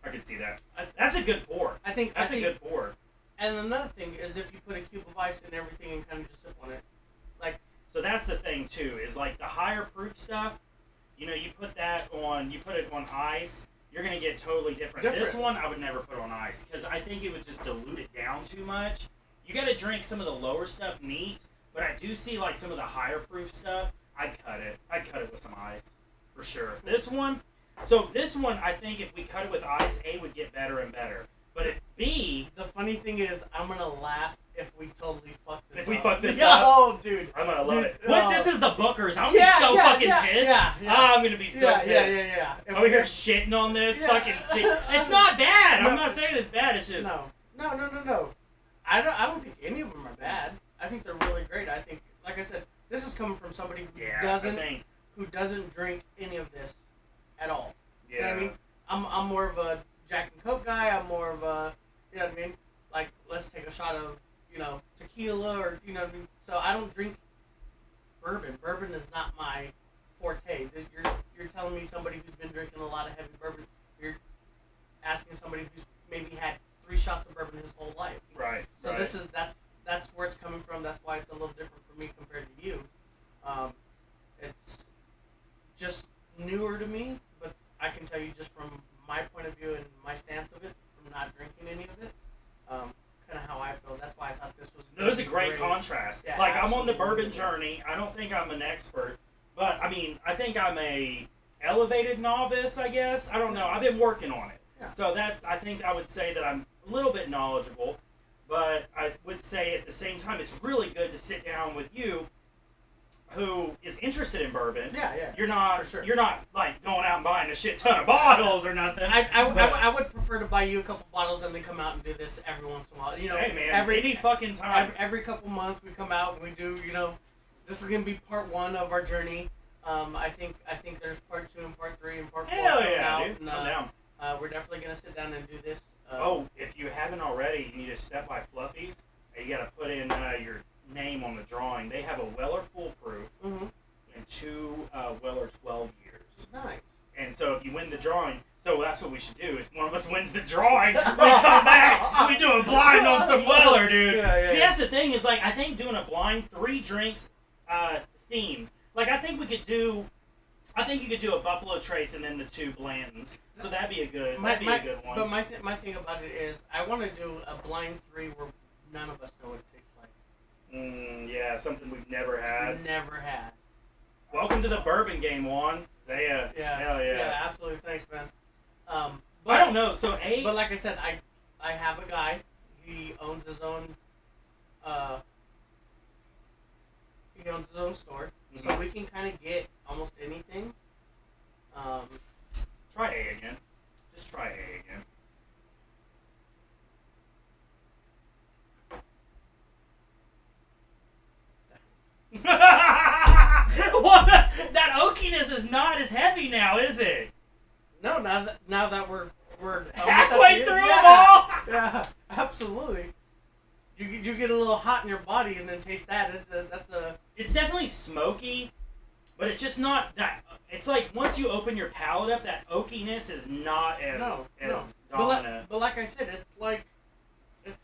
I can see that. That's a good pour. I think that's a good pour. And another thing is if you put a cube of ice and everything and kind of just sip on it, like. So that's the thing too. Is like the higher proof stuff. You know, you put it on ice. You're gonna get totally different. This one I would never put on ice because I think it would just dilute it down too much. You got to drink some of the lower stuff neat, but I do see like some of the higher proof stuff. I'd cut it with some ice, for sure. This one, I think if we cut it with ice, A would get better and better. But if B... The funny thing is, I'm going to laugh if we totally fuck this up. If we fuck this up? Oh, dude. I'm going to love it. What, this is the Bookers. I'm going to be so fucking pissed. I'm going to be so pissed. Yeah. Over here shitting on this fucking... It's not bad. No. I'm not saying it's bad. It's just... No. I don't think any of them are bad. I think they're really great. I think, like I said, this is coming from somebody who doesn't drink any of this at all. Yeah. You know what I mean? I'm more of a Jack and Coke guy. I'm more of a, you know what I mean? Like, let's take a shot of, tequila or, you know what I mean? So I don't drink bourbon. Bourbon is not my forte. You're telling me somebody who's been drinking a lot of heavy bourbon. You're asking somebody who's maybe had 3 shots of bourbon his whole life. Right. So that's where it's coming from. That's why it's a little different for me compared to you. It's just newer to me, but I can tell you just from my point of view and my stance of it, from not drinking any of it, kind of how I feel. That's why I thought this was. It was a great contrast. Yeah, like I'm on the bourbon journey. I don't think I'm an expert, but I think I'm a elevated novice. I guess I don't know. I've been working on it. Yeah. So I think I would say that I'm a little bit knowledgeable, but I would say at the same time it's really good to sit down with you, who is interested in bourbon. Yeah. You're not. For sure. You're not like going out and buying a shit ton of bottles or nothing. I would prefer to buy you a couple bottles and then come out and do this every once in a while. You know, hey man, every any fucking time. every couple months we come out and we do. You know, this is gonna be part 1 of our journey. I think there's part 2 and part 3 and part 4 Hell coming yeah, out. dude. And, I'm down. we're definitely gonna sit down and do this. If you haven't already, you need to step by Fluffies. You got to put in your name on the drawing. They have a Weller Foolproof Mm-hmm. and 2 Weller 12 years. Nice. And so if you win the drawing, so that's what we should do. Is one of us wins the drawing, we come back, we do a blind on some Weller, dude. Yeah. See, that's the thing is like I think doing a blind 3 drinks theme. Like I think you could do a Buffalo Trace and then the 2 Blantons. So that'd be a good one. But my thing about it is I want to do a blind 3 where none of us know what it tastes like. Yeah, something we've never had. Never had. Welcome to the bourbon game, Juan. Say Yeah. hell yes. Yeah, absolutely. Thanks, man. But, I don't know. So But like I said, I have a guy. He owns his own. He owns his own store, so we can kind of get almost anything. Try A again. Just try A again. What? That oakiness is not as heavy now, is it? No, now that we're Halfway through them them all. Yeah, absolutely. You get a little hot in your body and then taste that. It's definitely smoky, but it's just not that. It's like once you open your palate up, that oakiness is not as dominant. But like I said, it's like if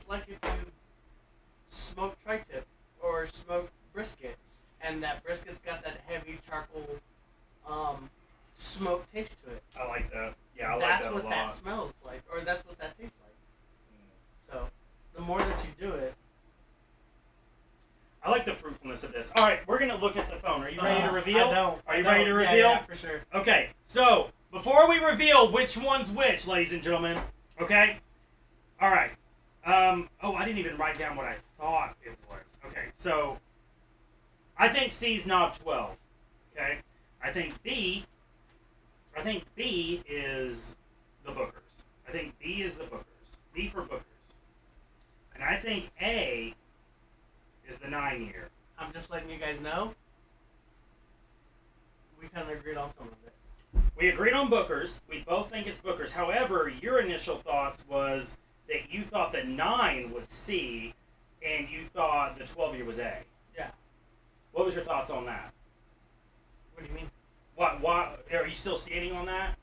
you smoke tri-tip or smoke brisket, and that brisket's got that heavy charcoal smoke taste to it. I like that. Yeah, I like that's that a what lot. that smells like, or that's what that tastes like. So the more that you do it. I like the fruitfulness of this. All right, we're gonna look at the phone. Are you ready to reveal? I don't. Are you ready to reveal? Yeah, for sure. Okay, so before we reveal which one's which, ladies and gentlemen, okay? All right. I didn't even write down what I thought it was. Okay, so I think C's Knobb 12. Okay, I think B is the Bookers. I think B is the Bookers. B for Bookers. And I think A is the 9-year. I'm just letting you guys know. We kind of agreed on some of it. We agreed on Bookers. We both think it's Bookers. However, your initial thoughts was that you thought the 9 was C, and you thought the 12-year was A. Yeah. What was your thoughts on that? What do you mean? What? Are you still standing on that?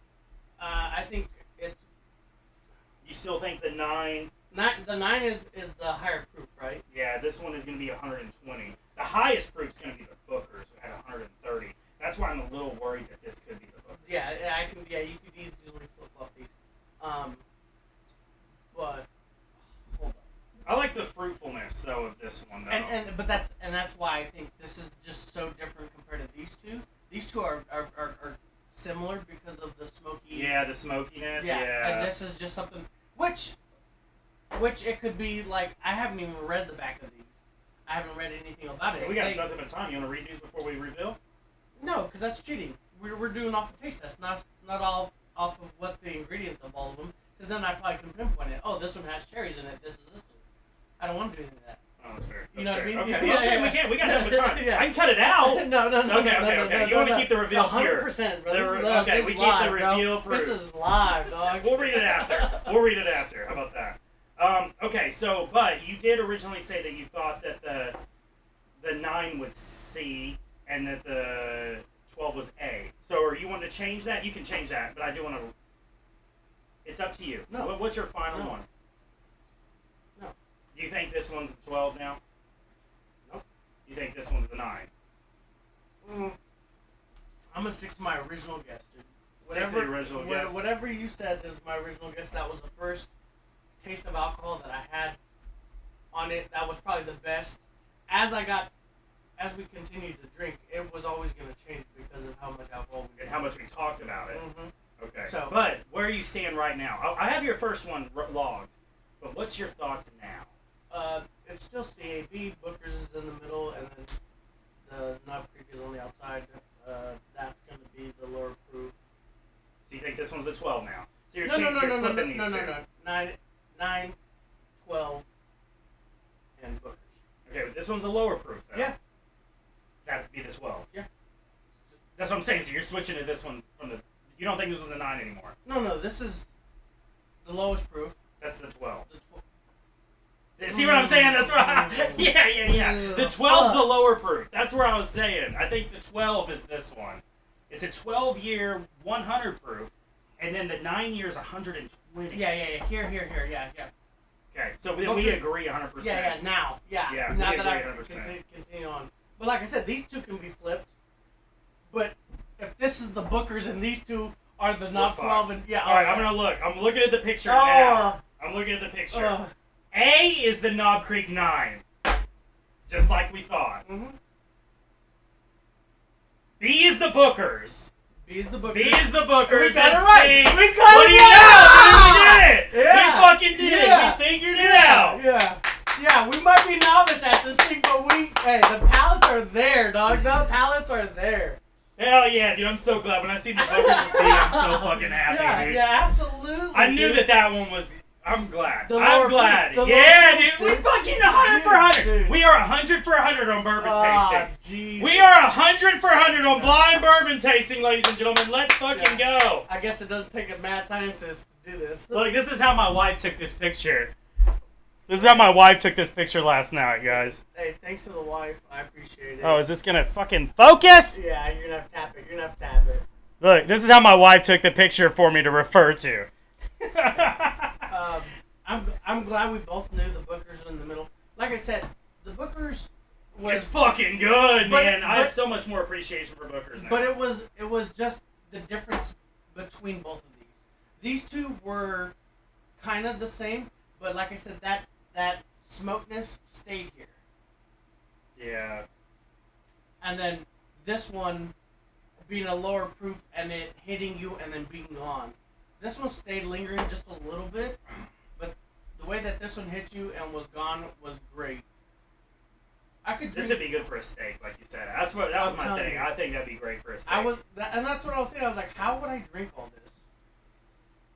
I think it's You still think the 9? the 9 is the higher proof, right? Yeah, this one is going to be 120. The highest proof is going to be the Bookers at 130. That's why I'm a little worried that this could be the Bookers. Yeah, you could easily flip flop these. But hold on. I like the fruitfulness though of this one though. But that's why I think this is just so different compared to these two. These two are similar because of the smoky. Yeah, the smokiness. Yeah. And this is just something which it could be like I haven't even read the back of these. I haven't read anything about it. We got nothing but time. You want to read these before we reveal? No, because that's cheating. We're doing off a taste test, not all off of what the ingredients of all of them. Because then I probably can pinpoint it. Oh, this one has cherries in it. This is this one. I don't want to do any of that. Oh, that's fair. You know what I mean? Okay, Yeah, well, yeah. we can't. We got nothing but time. Yeah. I can cut it out. No. Okay. You want to keep the reveal 100%, bro. Okay, we keep the reveal bro. proof. This is live, dog. We'll read it after. How about that? Okay, so, but you did originally say that you thought that the 9 was C and that the 12 was A. So, are you want to change that? You can change that, but I do want to. It's up to you. No. What's your final one? No. You think this one's the 12 now? Nope. You think this one's the 9? I'm gonna stick to my original guess, dude. Stick to the original guess. Whatever you said is my original guess. That was the first taste of alcohol that I had on it. That was probably the best. As we continued to drink, it was always going to change because of how much alcohol we And how much we talked about it. Mm-hmm. Okay. So, but where you stand right now? I have your first one logged, but what's your thoughts now? It's still CAB. Booker's is in the middle, and then the Knob Creek is on the outside. That's going to be the lower proof. you think this one's the 12 now? So you're No. flipping these two. 9, 12, and Booker's. Okay, but this one's a lower proof, though. Yeah. That'd be the 12. Yeah. That's what I'm saying. So you're switching to this one from the. You don't think this is the 9 anymore? No. This is the lowest proof. That's the 12. The 12. See what I'm saying? That's right. Yeah. The 12's the lower proof. That's where I was saying. I think the 12 is this one. It's a 12-year 100 proof, and then the 9 years 120. Yeah. Here. Yeah. Okay, so we agree 100%. Yeah. Now. Yeah. Now We that I agree 100%. continue on. But like I said, these two can be flipped. But if this is the Booker's and these two are the Knobb 12 and All right, I'm gonna look. I'm looking at the picture now. I'm looking at the picture. A is the Knob Creek 9, just like we thought. Mm-hmm. B is the Booker's. B is the Booker's. B is the Booker's. We got it and right. C, We got what it do you right. know? We did it. Yeah. We fucking did it. We figured it out. Yeah, we might be novice at this thing, but the pallets are there, dog. The pallets are there. Hell yeah, dude. I'm so glad. When I see the Booker's B, I'm so fucking happy, dude. Yeah, absolutely. I knew that one was... I'm glad. I'm glad. Dude. We fucking 100 for 100. Dude. We are 100 for 100 on bourbon tasting. Jesus. We are 100 for 100 on blind bourbon tasting, ladies and gentlemen. Let's fucking go. I guess it doesn't take a mad scientist to do this. Look, this is how my wife took this picture. This is how my wife took this picture last night, guys. Hey, thanks to the wife. I appreciate it. Oh, is this gonna fucking focus? Yeah, you're gonna have to tap it. Look, this is how my wife took the picture for me to refer to. I'm glad we both knew the Booker's in the middle. Like I said, the Booker's was... It's fucking good, man. I have so much more appreciation for Booker's now. But it was just the difference between both of these. These two were kind of the same, but like I said, that smokeness stayed here. Yeah. And then this one being a lower proof and it hitting you and then being gone. This one stayed lingering just a little bit, but the way that this one hit you and was gone was great. This would be good for a steak, like you said. That was my thing. I think that'd be great for a steak. And that's what I was thinking. I was like, how would I drink all this?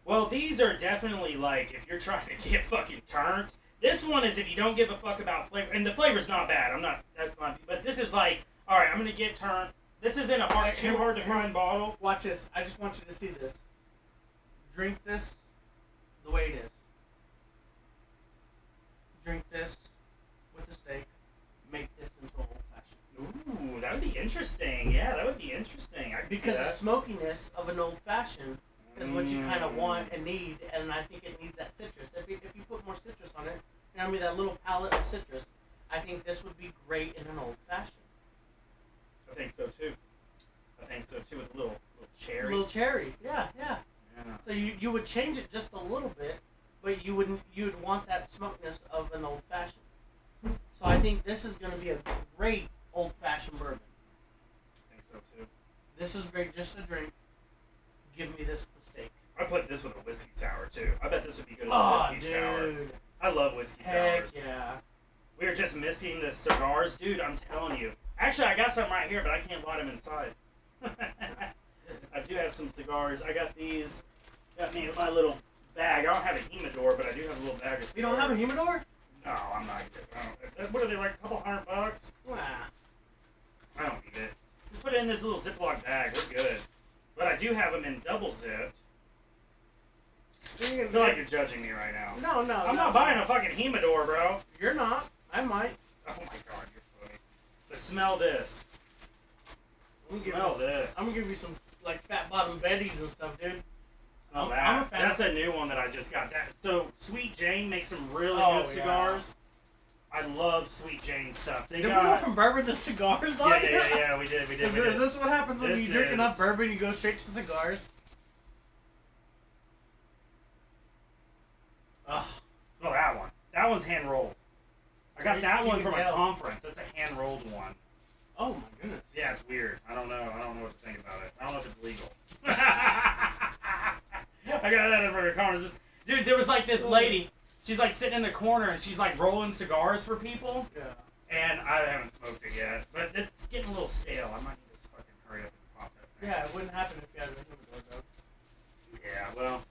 Well, these are definitely like if you're trying to get fucking turned. This one is if you don't give a fuck about flavor, and the flavor's not bad. But this is like, all right, I'm gonna get turned. This isn't a too hard to find bottle. Watch this. I just want you to see this. Drink this the way it is. Drink this with the steak. Make this into old fashioned. Ooh, that would be interesting. Yeah, that would be interesting. Because the smokiness of an old fashioned is what you kind of want and need, and I think it needs that citrus. If you put more citrus on it, that little palette of citrus, I think this would be great in an old fashioned. I think so too. With a little cherry. A little cherry, yeah. So you would change it just a little bit, but you would want that smokiness of an old fashioned. So I think this is going to be a great old fashioned bourbon. I think so too. This is great just to drink. Give me this with the steak. I put this with a whiskey sour too. I bet this would be good as a whiskey sour. I love whiskey sours. Heck yeah. We were just missing the cigars, dude. I'm telling you. Actually, I got some right here, but I can't light them inside. I do have some cigars. I got these. Got me my little bag. I don't have a humidor, but I do have a little bag of cigars. You don't have a humidor? No, I'm not. What are they, like a couple $100? Wow. I don't need it. Just put it in this little Ziploc bag. We're good. But I do have them in double zipped. I feel like you're judging me right now. No. I'm not buying a fucking humidor, bro. You're not. I might. Oh my god, you're funny. But smell this. Smell this. I'm gonna give you some like fat bottom Betty's and stuff, dude. Smell that. I'm a fan. That's a new one that I just got. So Sweet Jane makes some really good cigars. I love Sweet Jane stuff. Did we go from bourbon to cigars, dog? Yeah, we did. Is this what happens when you drink enough bourbon? You go straight to cigars. Ugh. Oh, that one. That one's hand rolled. I got that one from a conference. That's a hand rolled one. Oh my goodness. Yeah, it's weird. I don't know what to think about it. I don't know if it's legal. I got that from a conference. Dude, there was like this lady. She's like sitting in the corner and she's like rolling cigars for people. Yeah. And I haven't smoked it yet, but it's getting a little stale. I might need to fucking hurry up and pop that thing. Yeah, it wouldn't happen if you had a humidor, though. Yeah, well,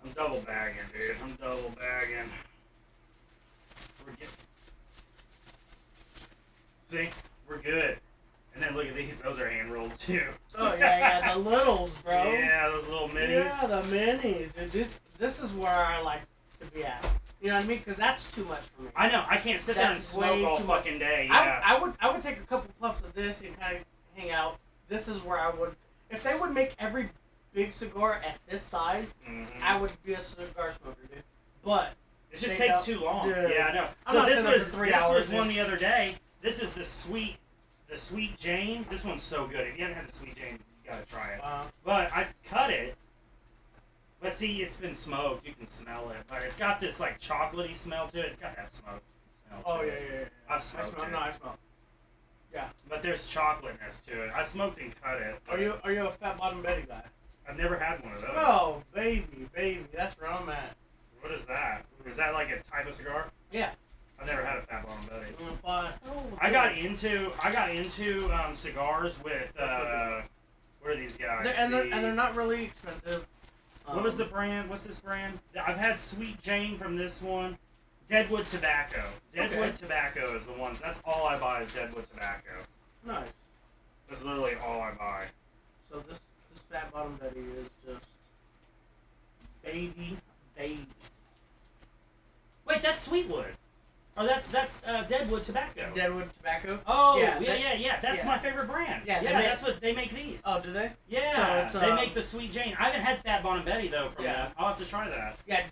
I'm double bagging, dude. I'm double bagging. We're good. See? We're good. And then look at these. Those are hand rolled too. Oh yeah, the littles, bro. Yeah, those little minis. Yeah, the minis, dude. This is where I like to be at. You know what I mean? Because that's too much for me. I know. I can't sit there and smoke all fucking day. Yeah. I would take a couple puffs of this and kind of hang out. This is where I would, if they would make every big cigar at this size, I would be a cigar smoker, dude. But it just takes too long. Dude, yeah, I know. I'm So not this sitting up for 3 hours, was one the other day. This is the Sweet Jane. This one's so good. If you haven't had the Sweet Jane, you gotta try it. But I cut it. But see, it's been smoked. You can smell it. But it's got this like chocolatey smell to it. It's got that smoke smell to it. Yeah. I've smoked it. No, I smell. Yeah. But there's chocolateness to it. I smoked and cut it. Are you a Fat Bottom Betty guy? I've never had one of those. Oh, baby. That's where I'm at. What is that? Is that like a type of cigar? Yeah. I've never had a Fat Bottom Betty. Oh, I got into cigars with what are these guys? And they're not really expensive. What was the brand? What's this brand? I've had Sweet Jane from this one. Deadwood Tobacco. Deadwood Tobacco is the ones. That's all I buy is Deadwood Tobacco. Nice. That's literally all I buy. So this Fat Bottom Betty is just baby. Wait, that's Sweetwood. Or that's Deadwood Tobacco. Deadwood Tobacco? Oh, yeah. That's my favorite brand. Yeah, that's what they make these. Oh, do they? Yeah, so they make the Sweet Jane. I haven't had Fat Bottom Betty though from Yeah. them. I'll have to try that. Yeah.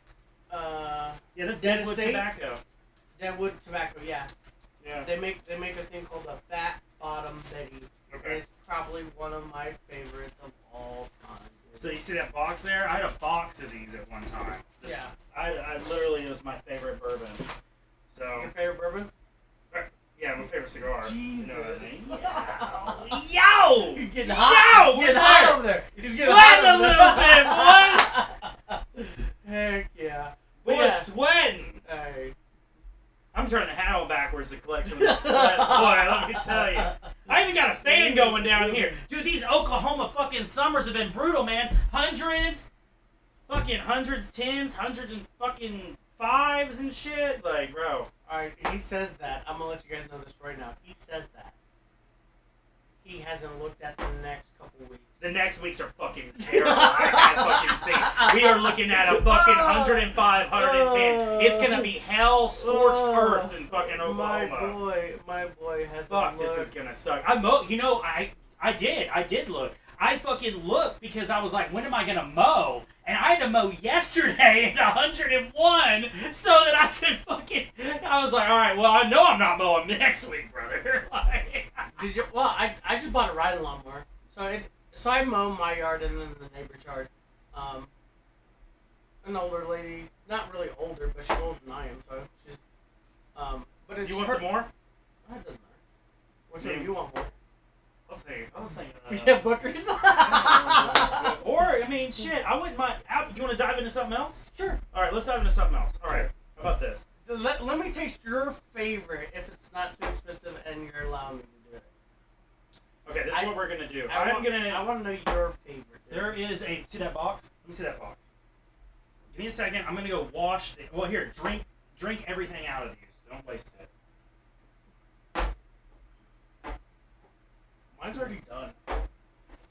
Yeah, that's Dead Deadwood Estate? Tobacco. Deadwood Tobacco, yeah. Yeah. They make a thing called the Fat Bottom Betty. And Okay. it's probably one of my favorites of all time. So you see that box there? I had a box of these at one time. Yeah. I literally, it was my favorite bourbon. So. Your favorite bourbon? Yeah, my favorite cigar. Jesus. You know what I mean? Yo! You're getting hot. Yo! Getting hot over there. He's sweating a little bit, boy! Heck yeah. Boy, sweating! Hey. I'm turning the hat on backwards to collect some of the sweat. Boy, let me tell you. I even got a fan going down here. Dude, these Oklahoma fucking summers have been brutal, man. Hundreds, tens, hundreds and fucking fives and shit. Like, bro. Alright, he says that. I'm gonna let you guys know this right now. He says that. He hasn't looked at the next couple weeks. The next weeks are fucking terrible. I can't fucking see. We are looking at a fucking 105, 110. It's gonna be hell, scorched earth in fucking Oklahoma. My boy has. Fuck, this is gonna suck. I did look. I fucking looked because I was like, when am I gonna mow? And I had to mow yesterday at 101 so that I could fucking. I was like, all right, well, I know I'm not mowing next week, brother. Like, Did you? Well, I just bought a riding lawnmower, so I mow my yard and then the neighbor's yard. An older lady, not really older, but she's older than I am, so she's. But it's you want some more? That doesn't matter. Which one do you want more? I was thinking. Yeah, Bookers. Or, I mean, shit, I wouldn't mind. You want to dive into something else? Sure. All right, let's dive into something else. All right, how about this? Let me taste your favorite if it's not too expensive and you're allowing me to do it. Okay, this is what we're gonna do. I want to know your favorite. There is a. See that box? Let me see that box. Give me a second. I'm gonna go wash. Well, here, drink everything out of these. Don't waste it. Mine's already done.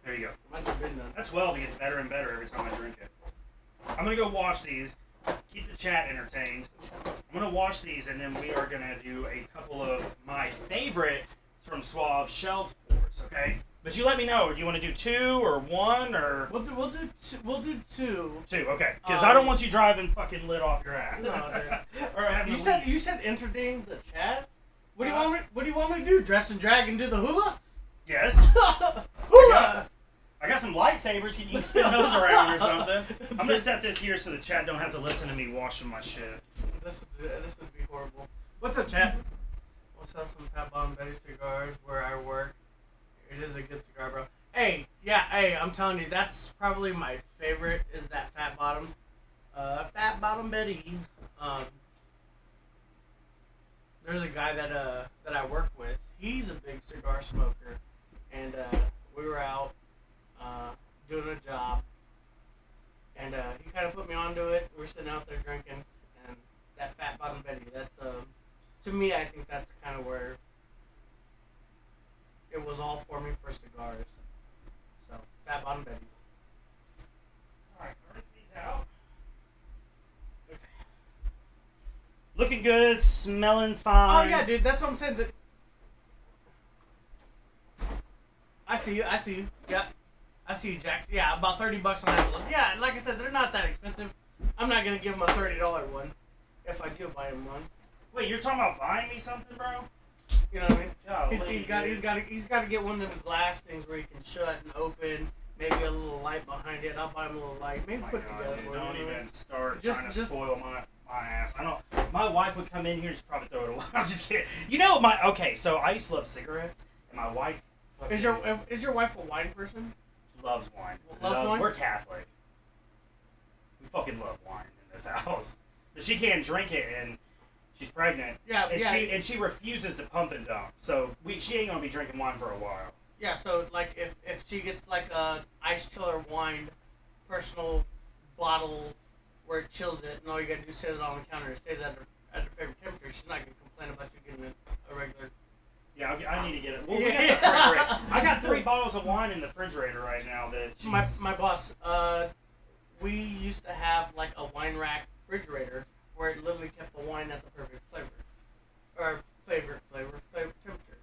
There you go. Mine's already been done. That 12 gets better and better every time I drink it. I'm gonna go wash these. Keep the chat entertained. I'm gonna wash these, and then we are gonna do a couple of my favorite from Suave shelves pours. Okay. But you let me know. Do you want to do 2 or 1 or? We'll do 2. 2. Okay. Because I don't want you driving fucking lid off your ass. No, dude. Or having you said entertain the chat. What do you want me to do? Dress and drag and do the hula? Yes. Hula. I got some lightsabers. You can spin those around or something. I'm gonna set this here so the chat don't have to listen to me washing my shit. This would be horrible. What's up, chat? Let's have some Fat Bottom Betty cigars where I work. It is a good cigar, bro. Hey, I'm telling you, that's probably my favorite. Is that Fat Bottom Betty. There's a guy that I work with. He's a big cigar smoker, and we were out doing a job, And he kind of put me onto it. We're sitting out there drinking, and that Fat Bottom Betty. That's to me, I think that's kind of where it was all for me for cigars. So Fat Bottom Betty's. All right, rinse these out. Looking good, smelling fine. Oh yeah, dude. That's what I'm saying. I see you. I see you. Yeah. I see you, Jax. Yeah, about $30 on Amazon. Yeah, like I said, they're not that expensive. I'm not gonna give him a $30 one if I do buy him one. Wait, you're talking about buying me something, bro? You know what I mean? Golly, He's got to get one of them glass things where you can shut and open. Maybe a little light behind it. I'll buy him a little light. Maybe put it together dude, for him. don't even start Just- trying to just- spoil my ass. I don't. My wife would come in here and she'd probably throw it away. I'm just kidding. Okay, so I used to love cigarettes, and my wife Is your wife a wine person? loves wine. Loves wine? We're Catholic. We fucking love wine in this house, but she can't drink it, and she's pregnant. Yeah, and she refuses to pump and dump. So she ain't gonna be drinking wine for a while. Yeah, so like if she gets like a ice chiller wine personal bottle where it chills it, and all you gotta do is set it on the counter, it stays at her favorite temperature, she's not gonna complain about you getting a regular. Yeah, I need to get it. Well, we got the refrigerator. I got 3 bottles of wine in the refrigerator right now. My boss, we used to have like a wine rack refrigerator where it literally kept the wine at the perfect flavor, or favorite temperature.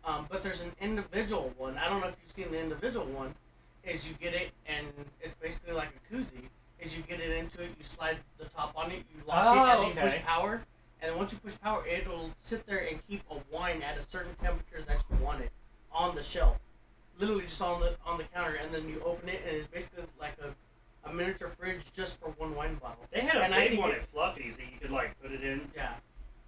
But there's an individual one. I don't know if you've seen the individual one. Is you get it and it's basically like a koozie. Is you get it into it, you slide the top on it, you lock it, and then you push power. And once you push power, it'll sit there and keep a wine at a certain temperature that you want it on the shelf, literally just on the counter. And then you open it, and it's basically like a miniature fridge just for one wine bottle. They had a big one at Fluffy's that you could like put it in. Yeah,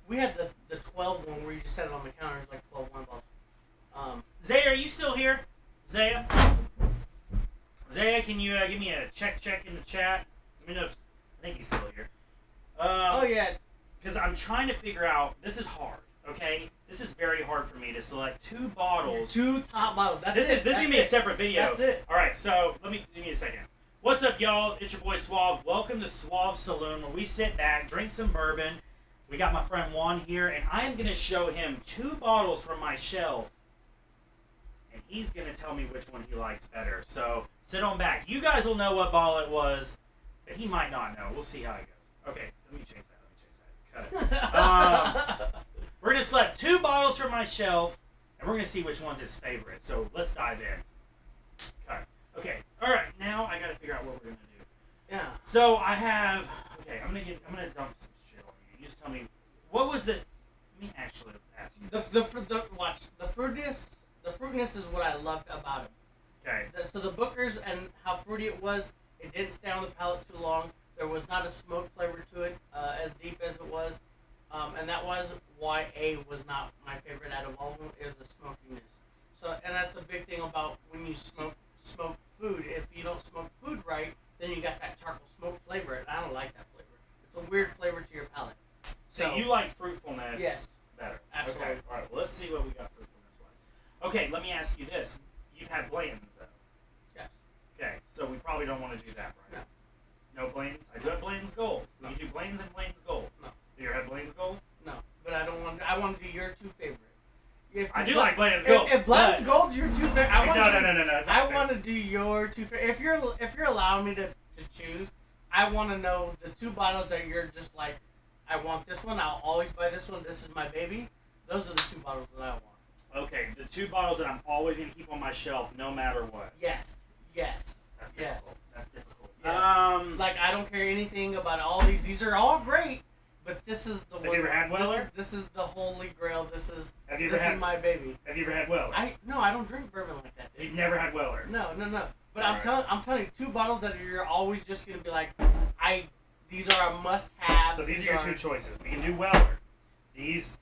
we had the 12 one where you just set it on the counter. It's like 12 wine bottles. Zaya, are you still here? Zaya, can you give me a check in the chat? Let me know if I think he's still here. Oh yeah. Because I'm trying to figure out. This is hard. Okay, this is very hard for me to select 2 bottles. 2 top bottles. This is gonna be a separate video. That's it. All right, so give me a second. What's up, y'all? It's your boy Suave. Welcome to Suave Saloon, where we sit back, drink some bourbon. We got my friend Juan here, and I am gonna show him 2 bottles from my shelf, and he's gonna tell me which one he likes better. So sit on back. You guys will know what bottle it was, but he might not know. We'll see how it goes. Okay, let me change that. Cut it. We're gonna select 2 bottles from my shelf, and we're gonna see which one's his favorite. So let's dive in. Cut. Okay. All right. Now I gotta figure out what we're gonna do. Yeah. So I have. Okay. I'm gonna dump some shit on you. You just tell me what was the. Let me actually ask you. The fruitiness is what I loved about it. Okay. So the Booker's and how fruity it was, it didn't stay on the palate too long. There was not a smoke flavor to it as deep as it was. And that was why A was not my favorite out of all of them, is the smokiness. So, and that's a big thing about when you smoke food. If you don't smoke food right, then you got that charcoal smoke flavor, and I don't like that flavor. It's a weird flavor to your palate. So you like fruitfulness yes, better. absolutely. Okay. All right. Well, let's see what we got fruitfulness-wise. Okay. Let me ask you this. You've had Blanton's, though. Yes. Okay. So we probably don't want to do that, right? No. No Blanton's? I do have Blanton's Gold. We can do Blanton's and Blanton's Gold. No. Do you ever have Blanton's Gold? No, but I don't want. I want to do your 2 favorite. I do like Blanton's Gold. If Blanton's Gold's your 2 favorite, No. I want to do your 2 favorite. If you're allowing me to choose, I want to know the 2 bottles that you're just like, I want this one. I'll always buy this one. This is my baby. Those are the 2 bottles that I want. Okay, the 2 bottles that I'm always gonna keep on my shelf, no matter what. Yes. That's difficult. That's difficult. Yes. Like I don't care anything about all these. These are all great, but this is the one. Have you ever had Weller? This is the holy grail. This is my baby. Have you ever had Weller? I don't drink bourbon like that. Dude. You've never had Weller? No. But All I'm telling you, 2 bottles that you're always just gonna be like, these are a must-have. So these are your 2 choices. We can do Weller. These.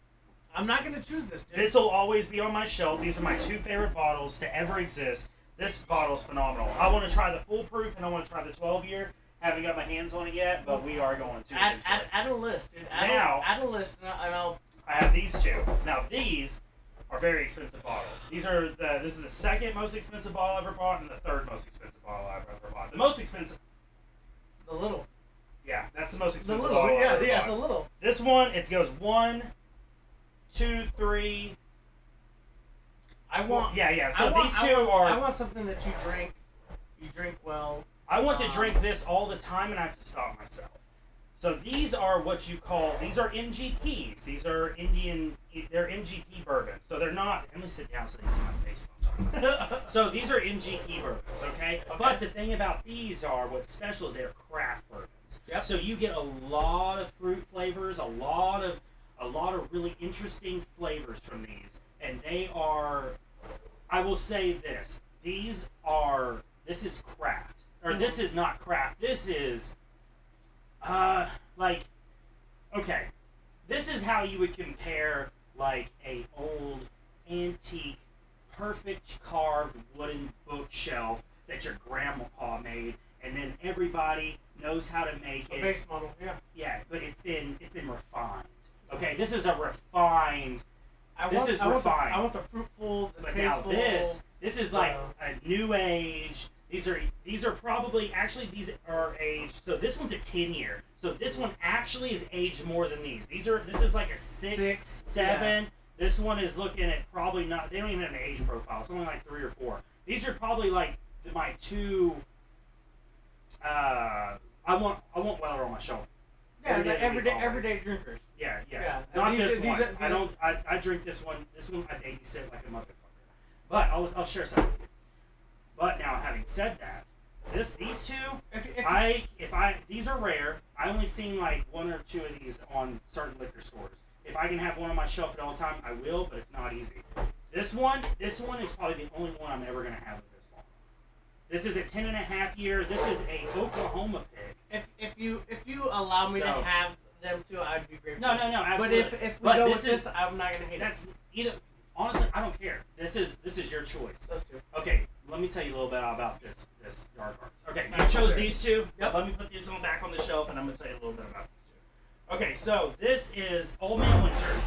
I'm not gonna choose this, dude. This will always be on my shelf. These are my 2 favorite bottles to ever exist. This bottle's phenomenal. I want to try the full proof and I want to try the 12-year. Haven't got my hands on it yet, but we are going to. Add a list, dude. Add a list, and I'll. I have these 2. Now these are very expensive bottles. This is the 2nd most expensive bottle I ever bought, and the 3rd most expensive bottle I've ever bought. The most expensive. The little. Yeah, that's the most The expensive little. bottle I Yeah, ever yeah, bought. the little. This one, it goes 1, 2, 3. I want. Yeah. So I these two are. I want something that you drink. You drink well. I want to drink this all the time, and I have to stop myself. So these are what you call. These are MGPs. These are Indian. They're MGP bourbons. So they're not. Let me sit down so they can see my face while I'm talking about this. So these are MGP bourbons, okay? But the thing about these are what's special is they're craft bourbons. Yep. So you get a lot of fruit flavors, a lot of really interesting flavors from these, and they are. I will say this: these are. This is craft, or this is not craft. This is. Like, okay, this is how you would compare like a old antique, perfect carved wooden bookshelf that your grandpa made, and then everybody knows how to make it. A base model, yeah. Yeah, but it's been refined. Okay, this is a refined. I This is refined. I want the fruitful, the But tasteful. now this is like a new age. These are probably actually these are aged. So this one's a 10-year. So this one actually is aged more than these. This is like a 6, 7. Yeah. This one is looking at probably not. They don't even have an age profile. It's only like 3 or 4. These are probably like my 2. I want Weller on my shelf. Yeah, like everyday drinkers. Yeah. Not this one. I drink this one. This one I babysit like a motherfucker. But I'll share some with you. But now, having said that, these two, these are rare. I only seen like 1 or 2 of these on certain liquor stores. If I can have one on my shelf at all time, I will. But it's not easy. This one is probably the only one I'm ever gonna have with this one. This is a 10.5-year. This is a Oklahoma pick. If you allow me to have them too, I'd be grateful. No, absolutely. But if we go with this, I'm not gonna hate that's either. Honestly, I don't care. This is your choice. Those two. Okay, let me tell you a little bit about this Dark Arts. Okay, you chose these two. Yep. Let me put these on back on the shelf, and I'm gonna tell you a little bit about these two. Okay, so this is Old Man Winter.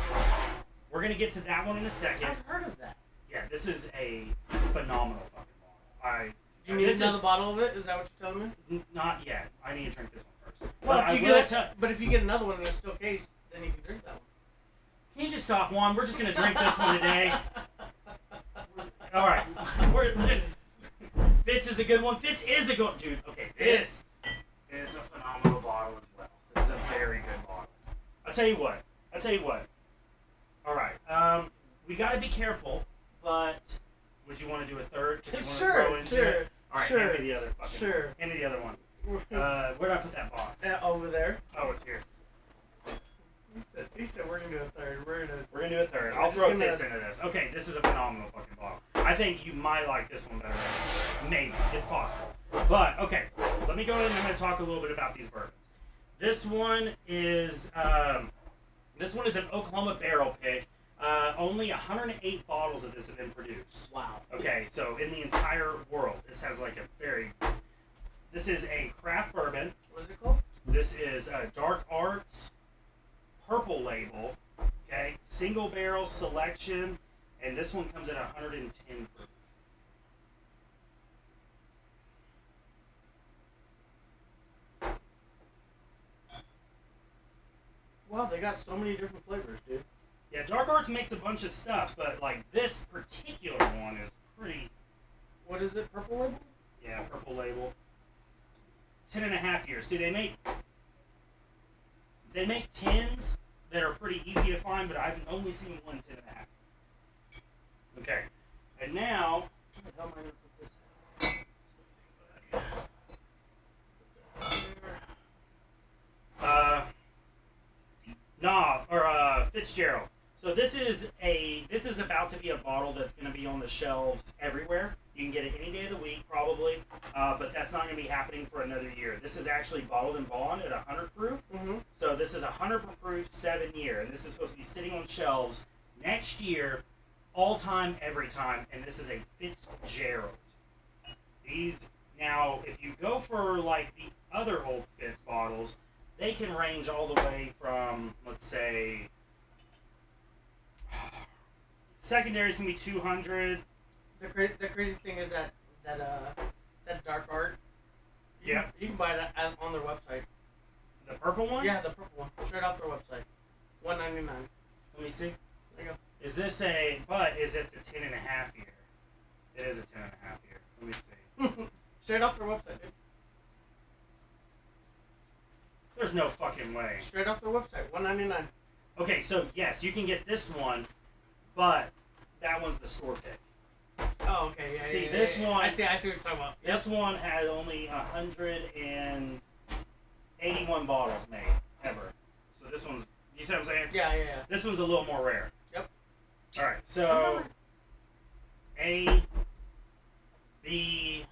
We're gonna get to that one in a second. I've heard of that. Yeah, this is a phenomenal fucking bottle. You need another bottle of it? Is that what you're telling me? Not yet. I need to drink this one first. Well, but if you get another one and it's still cased, then you can drink that one. Can you just stop, Juan? We're just gonna drink this one today. All right. Fitz is a good one. Fitz is a good dude. Okay, this is a phenomenal bottle as well. This is a very good bottle. I'll tell you what. All right. We gotta be careful, but would you want to do a third? Sure. It? All right. Sure. Hand me the other fucking. Sure. Hand me the other one. Where did I put that box? Over there. Oh, it's here. He said we're gonna do a third. We're gonna do a third. I'll throw Fitz into this. Okay, this is a phenomenal fucking bottle. I think you might like this one better than this. Maybe. It's possible. But, okay. Let me go ahead and I'm going to talk a little bit about these bourbons. This one is an Oklahoma barrel pick. Only 108 bottles of this have been produced. Wow. Okay, so in the entire world, this has like this is a craft bourbon. What is it called? This is Dark Arts Purple Label. Okay, single barrel selection, and this one comes at 110 proof. Wow, they got so many different flavors, dude. Yeah, Dark Arts makes a bunch of stuff, but like this particular one is pretty. What is it? Purple Label? Yeah, Purple Label. 10.5 years. See, they make 10s that are pretty easy to find, but I've only seen one 10.5. Okay, and now, where the hell am I going to put this? Knobb or Fitzgerald. So this is about to be a bottle that's going to be on the shelves everywhere. You can get it any day of the week, probably, but that's not going to be happening for another year. This is actually bottled in bond at 100 proof. Mm-hmm. So this is 100 proof, 7-year, and this is supposed to be sitting on shelves next year, all time, every time. And this is a Fitzgerald. These now, if you go for like the other old Fitz bottles, they can range all the way from, let's say, secondaries can be 200. The crazy thing is that Dark Art You can buy it on their website. The purple one? Yeah, the purple one. Straight off their website. $1.99. Let me see. There you go. Is this but is it the 10.5 year? It is a 10.5 year. Let me see. Straight off their website, dude. There's no fucking way. Straight off their website. $1.99. Okay, so yes, you can get this one, but that one's the store pick. Oh, okay, yeah. See, yeah, this yeah. one. I see what you're talking about. This one had only 181 bottles made ever. So this one's. You see what I'm saying? Yeah. This one's a little more rare. Yep. All right, so A, B,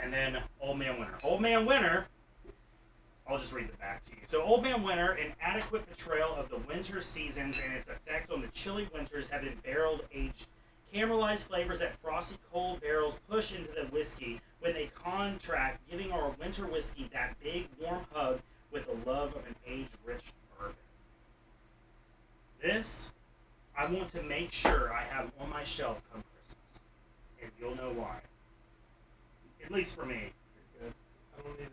and then Old Man Winter. Old Man Winter. I'll just read the back to you. So, Old Man Winter, an adequate portrayal of the winter seasons and its effect on the chilly winters, have been barrel-aged, caramelized flavors that frosty cold barrels push into the whiskey when they contract, giving our winter whiskey that big, warm hug with the love of an aged-rich bourbon. This, I want to make sure I have on my shelf come Christmas, and you'll know why. At least for me. Pretty good. I don't need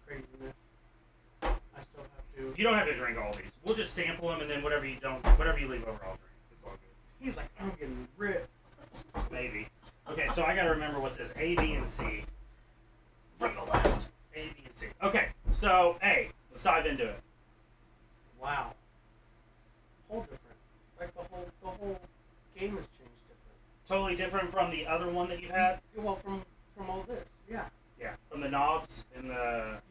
craziness. I still have to. You don't have to drink all these. We'll just sample them, and then whatever you leave over, I'll drink. It's all good. He's like, I'm getting ripped. Maybe. Okay, so I gotta remember what this A, B, and C. From the left. A, B, and C. Okay, so A. Let's dive into it. Wow. Whole different. Like the whole game has changed different. Totally different from the other one that you had. Well, from all this, yeah. Yeah, from the knobs and the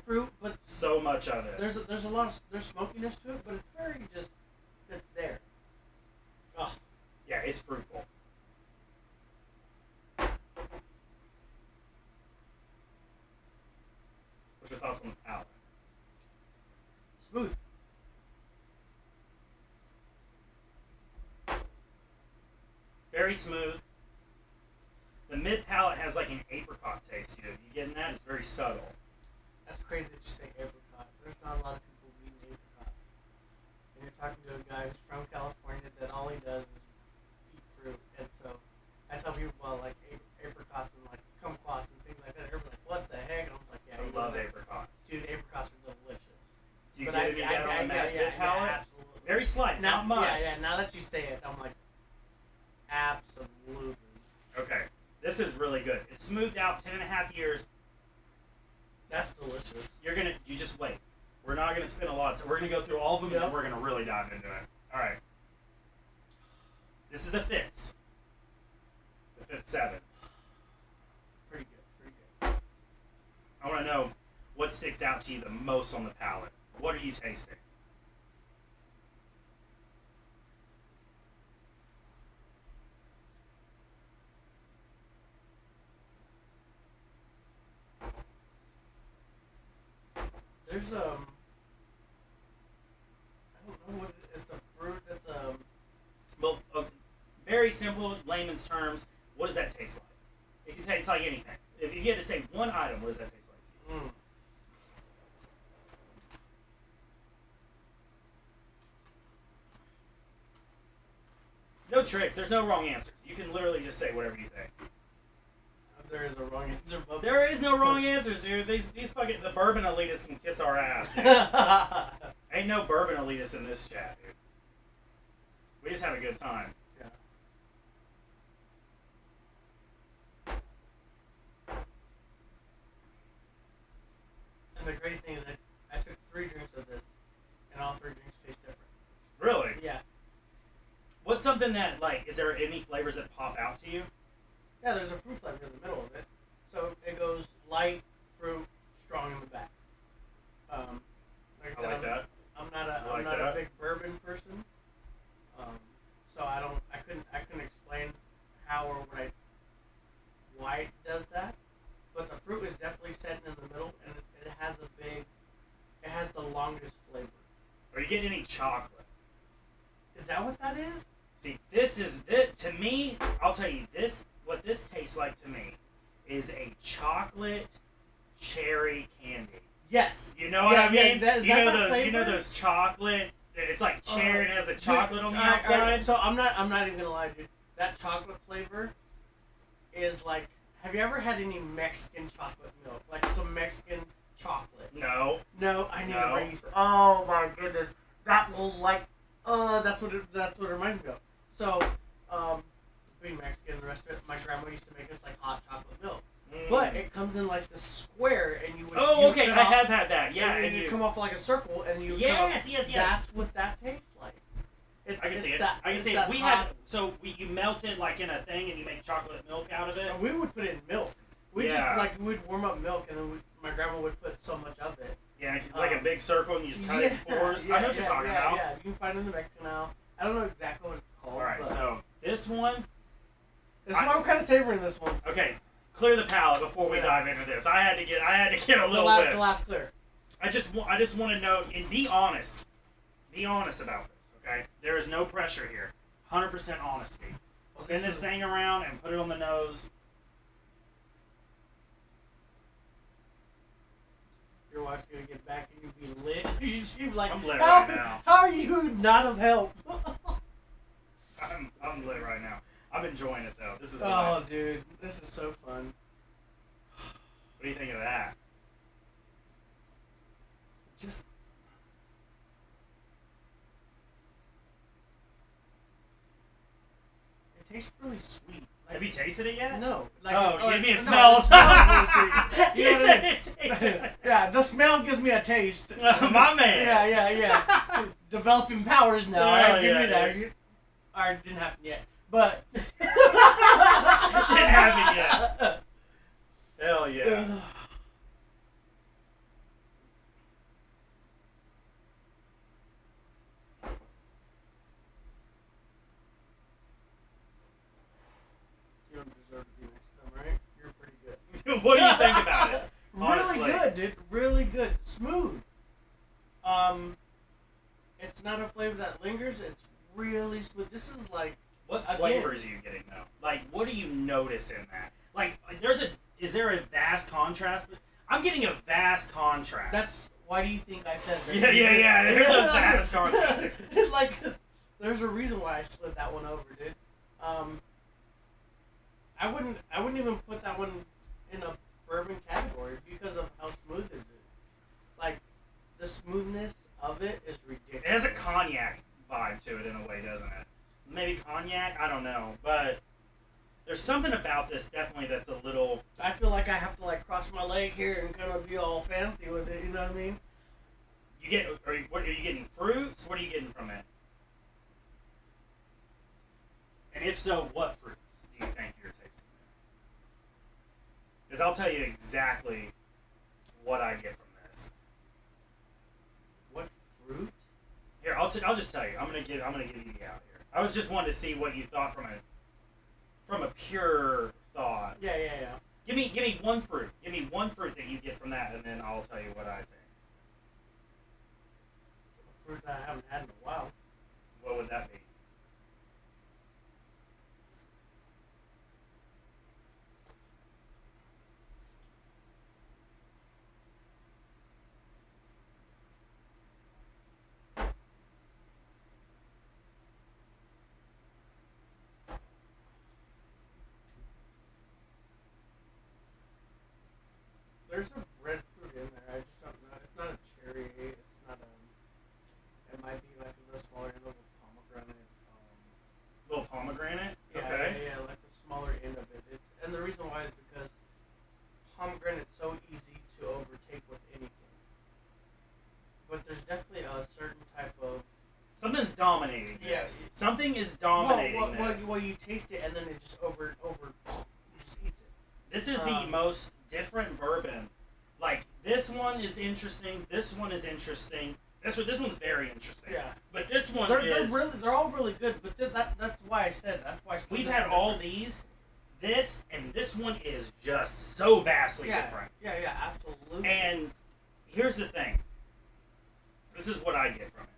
Fruit, but so much of it. There's a lot of smokiness to it, but it's very just it's there. Oh, yeah, it's fruitful. What's your thoughts on the palate? Smooth. Very smooth. The mid palate has like an apricot taste to it. You getting that? It's very subtle. That's crazy that you say apricot. There's not a lot of people eating apricots. And you're talking to a guy who's from California that all he does is eat fruit. And so I tell people about like apricots and like kumquats and things like that. Everybody's like, what the heck? And I'm like, yeah, I love apricots. Dude, apricots are delicious. Do you get any of that on that mid palate? Absolutely. Very slight, not much. Yeah, now that you say it, I'm like, absolutely. Okay. This is really good. It's smoothed out 10.5 years. That's delicious. You just wait. We're not gonna spend a lot. So we're gonna go through all of them and we're gonna really dive into it. All right. This is the Fitz. The Fitz 7. Pretty good. I want to know what sticks out to you the most on the palate. What are you tasting? There's I don't know what it's a fruit that's Well, very simple layman's terms. What does that taste like? It can taste like anything. If you had to say one item, what does that taste like to you? No tricks. There's no wrong answers. You can literally just say whatever you think. There is a wrong answer, but There is no wrong answers, dude. These fucking the bourbon elitists can kiss our ass. Dude. Ain't no bourbon elitists in this chat, dude. We just have a good time. Yeah. And the crazy thing is that I took 3 drinks of this, and all 3 drinks taste different. Really? Yeah. What's something that, like, is there any flavors that pop out to you? Yeah, there's a fruit flavor in the middle of it. So it goes light, fruit, strong in the back. Like I said, like that. I'm not a big bourbon person. So I couldn't explain how or why it does that. But the fruit is definitely setting in the middle, and it has the longest flavor. Are you getting any chocolate? Is that what that is? See, this is it to me. I'll tell you this. What this tastes like to me is a chocolate cherry candy. Yes. You know what I mean? You know those chocolate. It's like cherry and it has the chocolate on the outside. So I'm not even gonna lie, dude. That chocolate flavor is like Have you ever had any Mexican chocolate milk? Like some Mexican chocolate? No. No, I need to No. bring you some. Oh my goodness. That will that's what it reminds me of. So, being Mexican and the rest of it, my grandma used to make us like hot chocolate milk. But it comes in like the square, and you would. Oh, okay. I have had that. Yeah, and you come off like a circle, and you. Yes. That's what that tastes like. I can see it. That, I can see it. We had you melt it like in a thing, and you make chocolate milk out of it. We would put it in milk. We'd warm up milk, and then my grandma would put so much of it. Yeah, it's like a big circle, and you just cut it in fours. I know what you're talking about. Yeah, you can find it in the Mexican aisle. I don't know exactly what it's called. All right, so this one. I'm kind of savoring this one. Okay, clear the palate before we dive into this. I had to get a little bit. The last clear. I just want to know and be honest. Be honest about this, okay? There is no pressure here. 100% honesty. Spin this thing around and put it on the nose. Your wife's gonna get back and you be lit. She's like, I'm lit right now. How are you not of help? I'm lit right now. I'm enjoying it though. This is dude, this is so fun. What do you think of that? Just it tastes really sweet. Like, have you tasted it yet? No. Give me a no, smell. The smell is really sweet. You said it tasted. Yeah, the smell gives me a taste. My man. Yeah. Developing powers now. Alright, give me that. Alright, didn't happen yet. But didn't happen yet. Hell yeah. You don't deserve to be next to them, right? You're pretty good. What do you think about it? Honestly. Really good, dude. Really good. Smooth. It's not a flavor that lingers. It's really smooth. This is like. What flavors are you getting though? Like, what do you notice in that? Like, is there a vast contrast? I'm getting a vast contrast. That's why do you think I said this? Yeah. There's a vast contrast. It's like there's a reason why I slid that one over, dude. I wouldn't even put that one in a bourbon category because of how smooth is it. Like the smoothness of it is ridiculous. It has a cognac vibe to it in a way, doesn't it? Maybe cognac, I don't know, but there's something about this definitely that's a little. I feel like I have to like cross my leg here and kind of be all fancy with it. You know what I mean? What are you getting? Fruits? What are you getting from it? And if so, what fruits do you think you're tasting? Because I'll tell you exactly what I get from this. What fruit? Here, I'll just tell you. I'm gonna give you the out here. I was just wanting to see what you thought from a pure thought. Yeah. Give me one fruit. Give me one fruit that you get from that, and then I'll tell you what I think. A fruit that I haven't had in a while. What would that be? There's a red fruit in there. I just don't know. It's not a cherry. It's not a. It might be like a little smaller end of a pomegranate. Little pomegranate. Yeah, Okay. yeah, like the smaller end of it. And the reason why is because pomegranate's so easy to overtake with anything. But there's definitely a certain type of. Something's dominating. Yes. Something is dominating this. Well, you taste it and then it just you just eats it. This is the most different bourbon. Like, this one is interesting. This one is interesting. This one's very interesting. Yeah. But this one they're all really good. But that's why I said that's why. We've had all these. This and this one is just so vastly different. Yeah, absolutely. And here's the thing. This is what I get from it.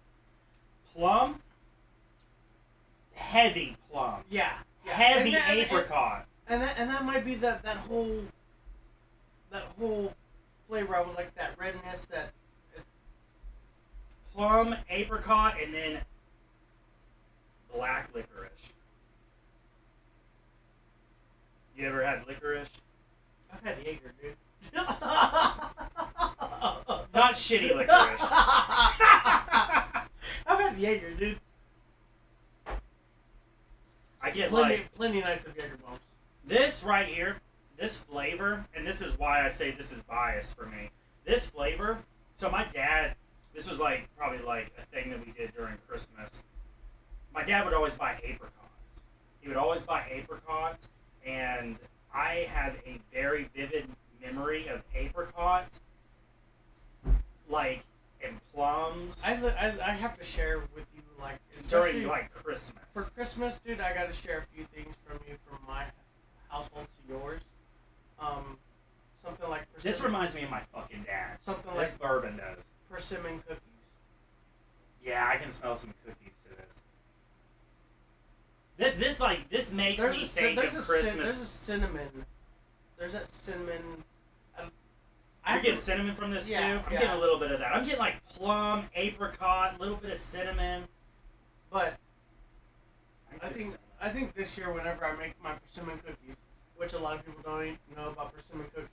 Plum. Heavy plum. Yeah. Heavy apricot. And that might be that whole flavor. I was like that redness, that plum, apricot, and then black licorice. You ever had licorice? I've had Jaeger, dude. Not shitty licorice. I've had Jaeger, dude. I get plenty nights of Jaeger bombs. This right here, this flavor, and this is why I say this is bias for me. This flavor, so my dad, this was like probably like a thing that we did during Christmas. My dad would always buy apricots. He would always buy apricots, and I have a very vivid memory of apricots, like, and plums. I have to share with you, like, during like Christmas. For Christmas, dude, I got to share a few things from you from my household to yours. Something like this reminds me of my fucking dad. Something this like bourbon does. persimmon cookies. Yeah, I can smell some cookies to this. This makes me think of Christmas. There's a cinnamon. There's that cinnamon. You're getting cinnamon from this too? I'm getting a little bit of that. I'm getting like plum, apricot, a little bit of cinnamon. But I think this year, whenever I make my persimmon cookies, which a lot of people don't even know about persimmon cookies,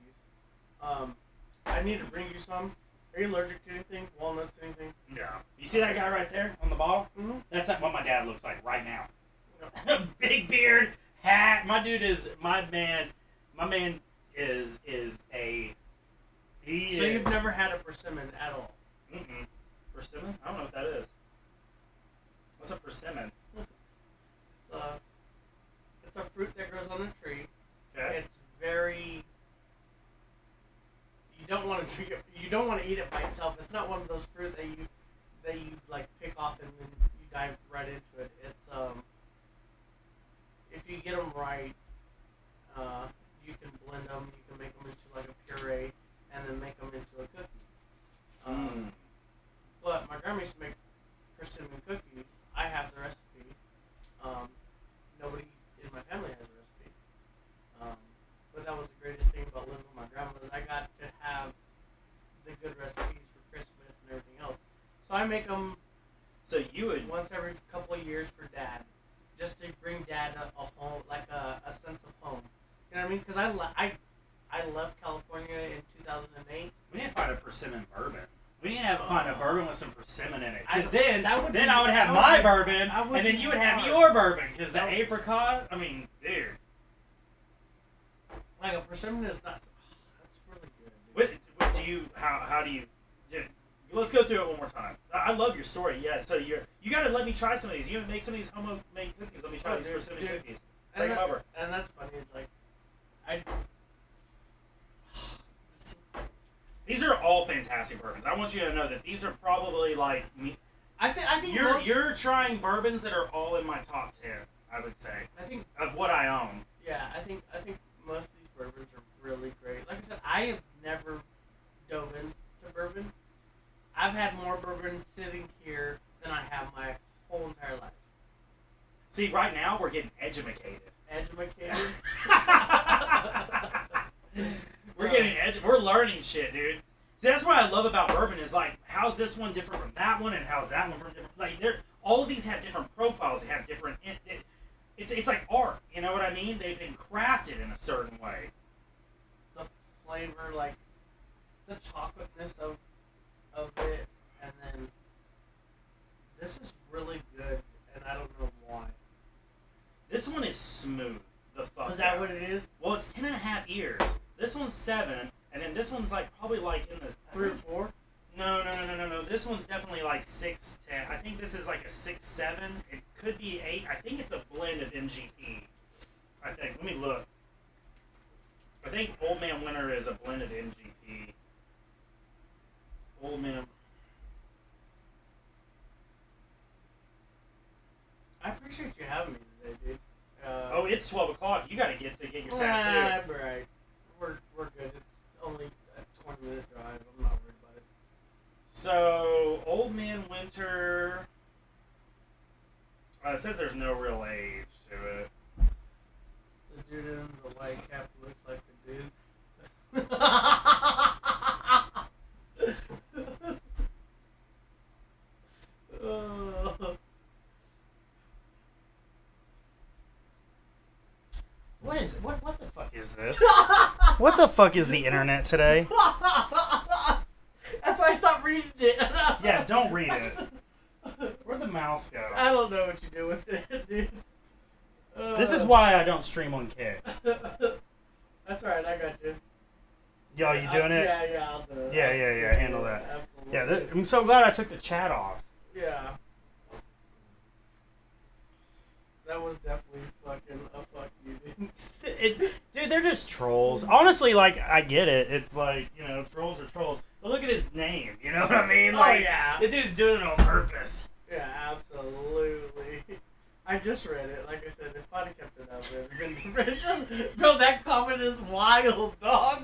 I need to bring you some. Are you allergic to anything? Walnuts, anything? No. You see that guy right there on the bottle? Mm-hmm. That's not what my dad looks like right now. No. Big beard, hat. My man is a. So you've never had a persimmon at all? Mm-mm. Persimmon? I don't know what that is. What's a persimmon? It's a fruit that grows on a tree. Okay. It's very. You don't want to eat it by itself. It's not one of those fruit that you like pick off and then you dive right into it. It's if you get them right, you can blend them. You can make them into like a puree, and then make them into a cookie. But my grandma used to make persimmon cookies. I have the recipe. Nobody in my family has a recipe. But that was the greatest thing about living with my grandma is I got to have the good recipes for Christmas and everything else. So I make them. So you would once every couple of years for Dad, just to bring Dad a home, like a sense of home. You know what I mean? Because I left California in 2008. We need to find a persimmon bourbon. We need to find a bourbon with some persimmon in it. Because then I would have my bourbon, and then you would have your bourbon. Because the apricot, I mean, dude. Like a persimmon is not. That's really good. What do you? How do you? Let's go through it one more time. I love your story. Yeah. So you got to let me try some of these. You make some of these homemade cookies. Let me try these persimmon cookies. Bring them over. And that's funny. It's like These are all fantastic bourbons. I want you to know that these are probably like me. I think you're trying bourbons that are all in my top 10. I would say. I think of what I own. Yeah, I think most of these bourbons are really great. Like I said, I have never dove into bourbon. I've had more bourbon sitting here than I have my whole entire life. See, right now we're getting edumacated. Edumacated? We're learning shit, dude. See, that's what I love about bourbon is like, how's this one different from that one, and how's that one from different? Like, all of these have different profiles. They have different. It's like art. You know what I mean? They've been crafted in a certain way. The flavor, like the chocolateness of it, and then this is really good, and I don't know why. This one is smooth. The fuck. Is that what it is? Well, it's 10.5 years. This one's 7, and then this one's like probably like in the 3 or 4. No. This one's definitely like 6, 10. I think this is like a 6, 7. It could be 8. I think it's a blend of MGP. I think. Let me look. I think Old Man Winter is a blend of MGP. Old Man. I appreciate you having me today, dude. Oh, it's 12 o'clock. You got to get your tattoo. Right. We're good. It's only a 20-minute drive. I'm not worried about it. So, Old Man Winter. It says there's no real age to it. The dude in the white cap looks like the dude. What is it? What the fuck is this? What the fuck is the internet today? That's why I stopped reading it. Yeah, don't read it. Where'd the mouse go? I don't know what you do with it, dude. This is why I don't stream on Kick. That's alright, I got you. Yo, you doing it? Yeah, I'll do it. Yeah, handle that. Absolutely. Yeah, I'm so glad I took the chat off. Yeah. That was definitely fucking a fuck you, dude. Dude, they're just trolls. Honestly, like, I get it. It's like, you know, trolls are trolls. But look at his name, you know what I mean? Like, yeah. The dude's doing it on purpose. Yeah, absolutely. I just read it. Like I said, if I'd have kept it up, it would have been different. Bro, that comment is wild, dog.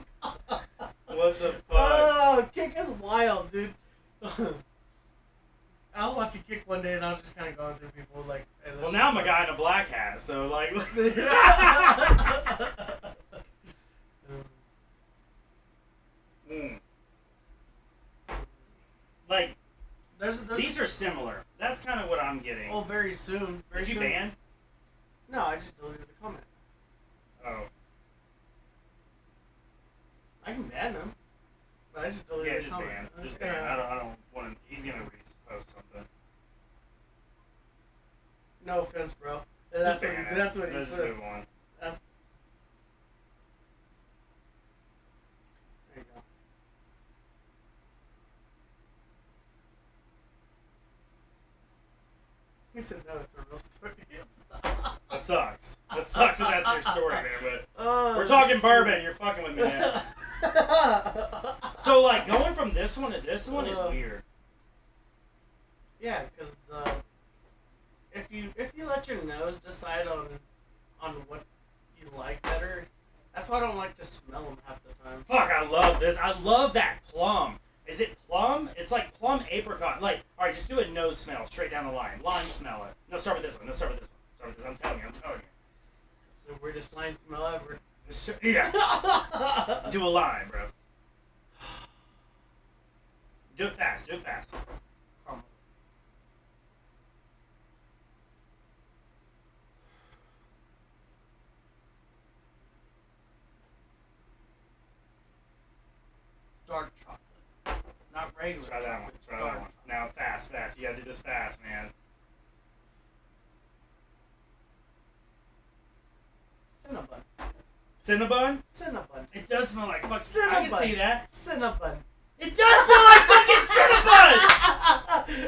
What the fuck? Oh, Kick is wild, dude. I was watching Kick one day and I was just kind of going through people like. Hey, Well, now I'm a guy in a black hat, so like. Like, these are similar. That's kind of what I'm getting. Oh, very soon. Very Did you soon. ban? No, I just deleted the comment. Oh. I can ban them. But I just deleted Yeah, the just comment. ban. Just ban. I don't want to. He's gonna repost something. No offense, bro. Just ban it. That's what he Let's put. just move on. That's. There you go. He said no, it's a real story. That sucks. That sucks that that's your story, man. But Oh, we're talking bourbon. You're fucking with me now. So, like, going from this one to this one is weird. Yeah, because if you let your nose decide on what you like better, that's why I don't like to smell them half the time. Fuck, I love this. I love that plum. Is it plum? It's like plum apricot. Like, all right, just do a nose smell straight down the line. Line smell it. No, start with this one. No, start with this one. Start with this. I'm telling you. It's the weirdest line smell ever. Yeah. Do a line, bro. Do it fast. Dark chocolate, not regular. Try that one. chocolate, Try dark that one. Now, fast. You gotta do this fast, man. Cinnabon. Cinnabon? It does smell like fucking. Cinnabon. I can see that. Cinnabon. It does smell like fucking Cinnabon!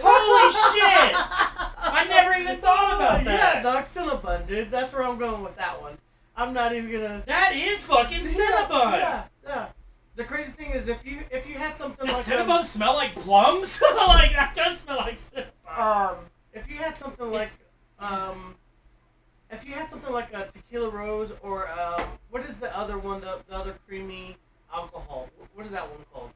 Holy shit! I never even thought about that. Yeah, dog, Cinnabon, dude. That's where I'm going with that one. I'm not even gonna. That is fucking Cinnabon! Yeah. The crazy thing is, if you had something Does like Cinnabon smell like plums? Like, that does smell like Cinnabon. if you had something like if you had something like a tequila rose or what is the other one? The other creamy alcohol. What is that one called?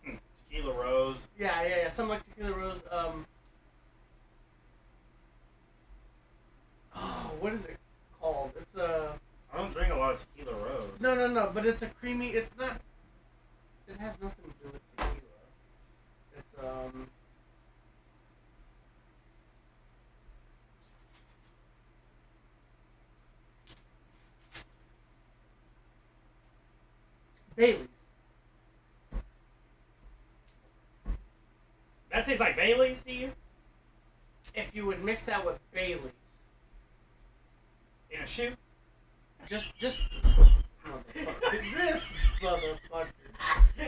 Tequila rose. Yeah. Something like tequila rose. Oh, what is it called? It's a. I don't drink a lot of tequila rose. No, but it's a creamy. It's not. It has nothing to do with tequila. It's Bailey's. That tastes like Bailey's to you? If you would mix that with Bailey's. In a shoe? Just motherfucker. This motherfucker.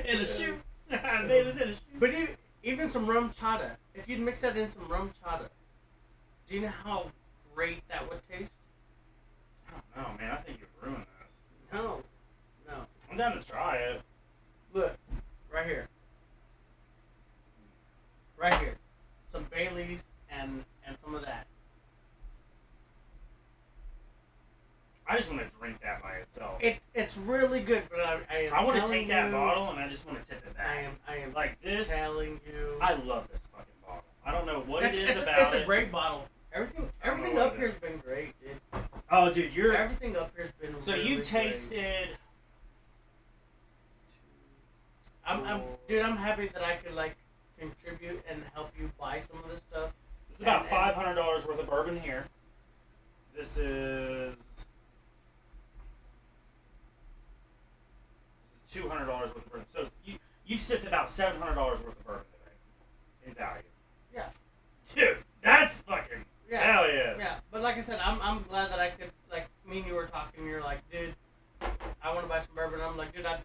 In a shoe? Bailey's in a shoe. But even some rum chata. If you'd mix that in some rum chata, do you know how great that would taste? I don't know, man. I think you've ruined this. No. I'm down to try it. Look, right here. Right here. Some Bailey's and some of that. I just want to drink that by itself. It's really good, but I want to take that bottle and I just want to tip it back. I am like this. Telling you. I love this fucking bottle. I don't know what it is about It's a great bottle. Everything up here's been great, dude. Oh, dude, everything up here's been. So really you tasted. Dude, I'm happy that I could like contribute and help you buy some of this stuff. It's about $500 worth of bourbon here. This is $200 worth of bourbon. So you've sipped about $700 worth of bourbon today in value. Yeah. Dude, that's fucking hell yeah. Yeah, but like I said, I'm glad that I could, like, me and you were talking. You're like, dude, I want to buy some bourbon. I'm like, dude, I'd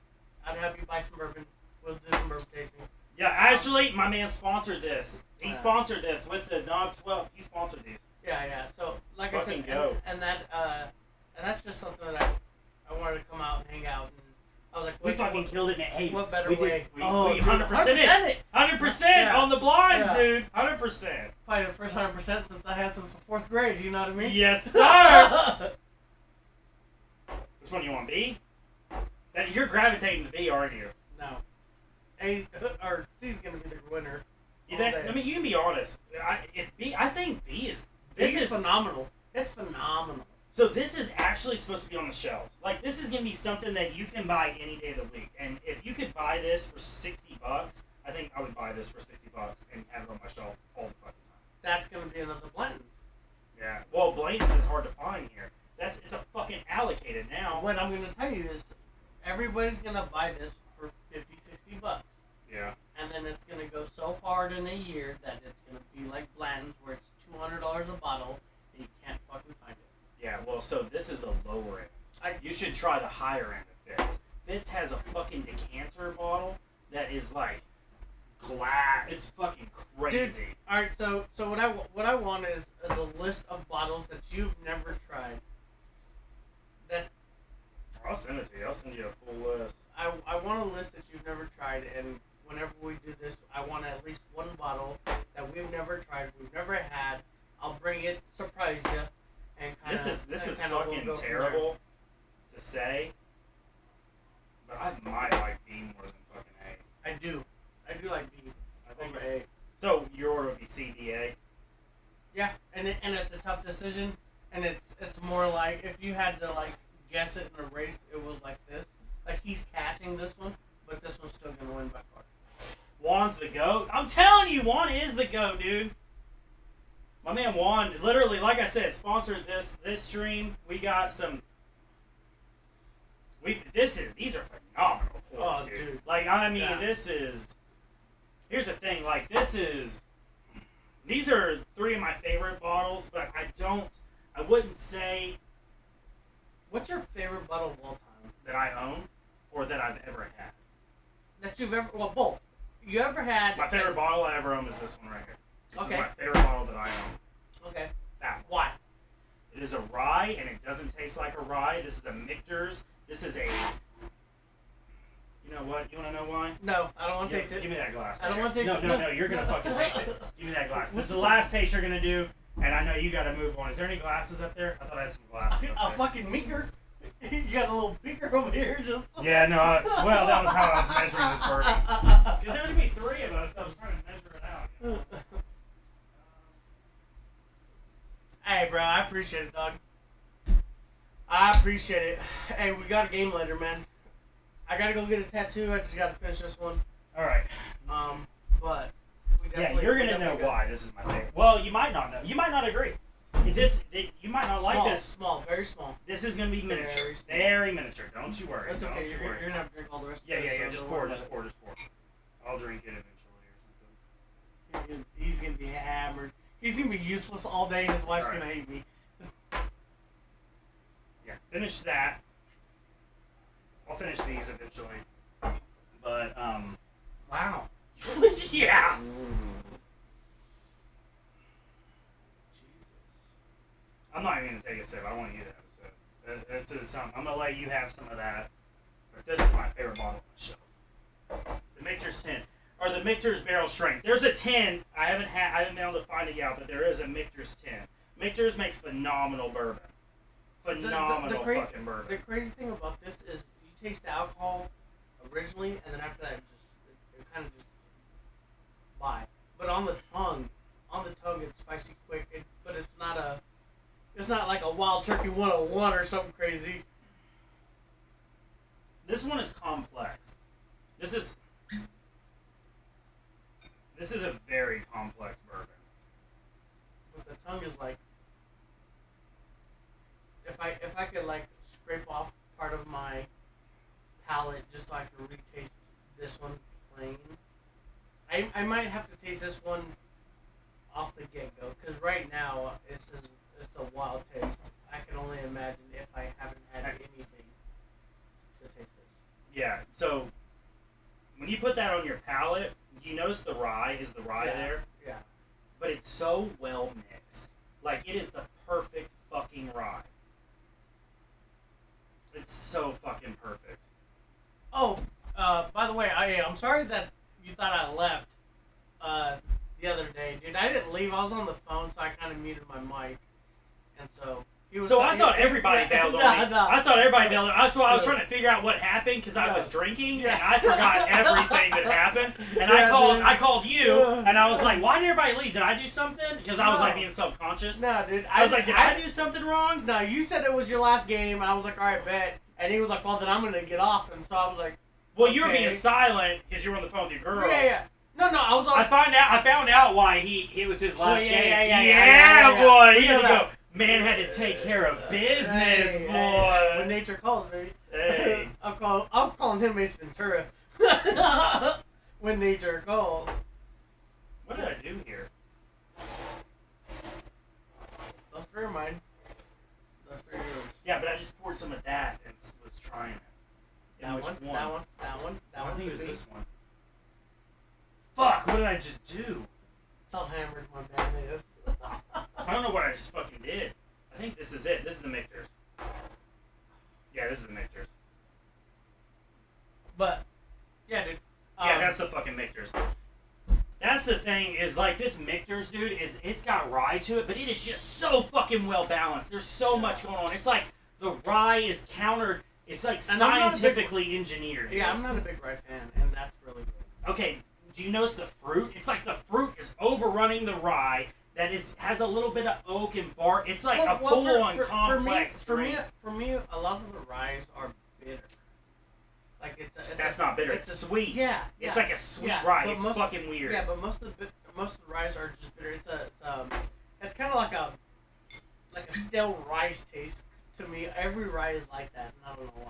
have you buy some bourbon. We'll do some bourbon tasting. Yeah, actually, my man sponsored this. He sponsored this with the Knobb 12. He sponsored these. Yeah. So, like Fucking I said, go. and that's just something that I wanted to come out and hang out. And I was like, We fucking killed it, man. Hey, what better we way? We 100% it. 100% Yeah. on the blinds, Yeah. dude. 100%. Probably the first 100% since I had since the 4th grade. You know what I mean? Yes, sir. Which one do you want, B? You're gravitating to B, aren't you? No. A or C's gonna be the winner. You think, I mean, you can be honest. I think B is. This is phenomenal. It's phenomenal. So this is actually supposed to be on the shelves. Like, this is gonna be something that you can buy any day of the week. And if you could buy this for $60, I think I would buy this for $60 and have it on my shelf all the fucking time. That's gonna be another Blanton's. Yeah. Well, Blanton's is hard to find here. It's a fucking allocated now. What I'm gonna tell you is, everybody's gonna buy this for $50, $60. Yeah. And then it's gonna go so hard in a year that it's gonna be like Blanton's, where it's $200 a bottle and you can't fucking find it. Yeah. Well, so this is the lower end. You should try the higher end of Fitz. Fitz has a fucking decanter bottle that is like glass. It's fucking crazy. Dude, all right. So what I want is a list of bottles that you've never tried. That I'll send it to you. I'll send you a full list. I want a list that you've never tried, and whenever we do this, I want at least one bottle that we've never tried, we've never had. I'll bring it, surprise you, and kind of. This is fucking terrible to say, but I might like B more than fucking A. I do like B. I think over A. So your order would be C, D, A. Yeah, and it's a tough decision, and it's more like if you had to like guess it in a race, it was like this. Like, he's catching this one, but this one's still gonna win by far. Juan's the GOAT. I'm telling you, Juan is the GOAT, dude. My man Juan, literally, like I said, sponsored this stream. We got some. These are phenomenal pours, dude. Like, I mean, Yeah. this is. Here's the thing, like, these are 3 of my favorite bottles, but I wouldn't say What's your favorite bottle of all time? that I own or that I've ever had. That you've ever, well, both. You ever had... My favorite bottle I ever own is this one right here. This is Okay. my favorite bottle that I own. Okay. That one. Why? It is a rye, and it doesn't taste like a rye. This is a Michter's. This is a... You know what? You want to know why? No, I don't want to Yeah, taste it. Give me that glass. I don't want to taste it. No, you're going to fucking taste it. Give me that glass. This is the last taste you're going to do, and I know you got to move on. Is there any glasses up there? I thought I had some glasses up A there. fucking beaker. You got a little beaker over here, just... Yeah, no, well, that was how I was measuring this bourbon. Because there was going to be 3 of us. I was trying to measure it out. Hey, bro, I appreciate it, dog. I appreciate it. Hey, we got a game later, man. I gotta go get a tattoo. I just gotta finish this one. All right. But we Yeah, definitely... you're gonna know why this is my favorite. Well, you might not know. You might not agree. You might not like this. Small, very small. This is gonna be miniature. Very small. Very miniature. Don't you worry. That's Don't okay. you You're worry. gonna have to drink all the rest Yeah, of this. yeah. so Just don't pour. worry Just about pour. Just pour. I'll drink it eventually or something. it. He's gonna be hammered. He's gonna be useless all day. His wife's All right. gonna hate me. Yeah. Finish that. I'll finish these eventually. But Wow. yeah. Jesus. I'm not even gonna take a sip. I want you to have a sip. This is something. I'm gonna let you have some of that. But this is my favorite bottle on the shelf. The Michter's 10, or the Michter's Barrel Strength. There's a 10. I haven't been able to find it yet, but there is a Michter's 10. Michter's makes phenomenal bourbon. Phenomenal fucking bourbon. The crazy thing about this is you taste the alcohol originally, and then after that, it kind of just by. But on the tongue, it's spicy quick. But it's not like a Wild Turkey 101 or something crazy. This one is complex. This is a very complex bourbon. But the tongue is like, if I could like scrape off part of my palate just so I can retaste this one plain. I might have to taste this one off the get-go, because right now it's a wild taste. I can only imagine if I haven't had anything to taste this. Yeah, so when you put that on your palate, you notice the rye there? Yeah. But it's so well mixed. Like, it is the perfect fucking rye. It's so fucking perfect. Oh, by the way, I'm sorry that you thought I left the other day, dude. I didn't leave. I was on the phone, so I kind of muted my mic, and so. I thought everybody bailed on me. No. I thought everybody bailed on me. So I was trying to figure out what happened because I was drinking and I forgot everything that happened. And I called you and I was like, why did everybody leave? Did I do something? Because I was like being self-conscious. No, dude. I was like, did I do something wrong? No, you said it was your last game, and I was like, all right, bet. And he was like, well, then I'm gonna get off. And so I was like, well, you were being silent because you were on the phone with your girl. Yeah. No, I was on. I found out why it was his last game. Yeah, boy. He had to go. Man had to take care of business, boy. Hey. When nature calls, baby. Hey. I'm calling him Ace Ventura. When nature calls. What did I do here? Those three are mine. Those three are yours. Yeah, but I just poured some of that and was trying it. That one. I think it was this one. Fuck, what did I just do? It's all hammered, my bad is. I don't know what I just fucking did. I think this is it. This is the mixers. Yeah, this is the mixers. But, yeah, dude. Yeah, that's the fucking mixers. That's the thing, is like this mixers, dude, it's got rye to it, but it is just so fucking well balanced. There's so much going on. It's like the rye is countered. It's like scientifically engineered. Yeah, I'm not a big rye fan, and that's really good. Okay, do you notice the fruit? It's like the fruit is overrunning the rye. That has a little bit of oak and bark. It's like a full-on complex drink. For me, a lot of the ryes are bitter. Like that's not bitter. It's sweet. Yeah. It's like a sweet rye. It's fucking weird. Yeah, but most of the ryes are just bitter. It's kind of like a stale rice taste to me. Every rye is like that, and I don't know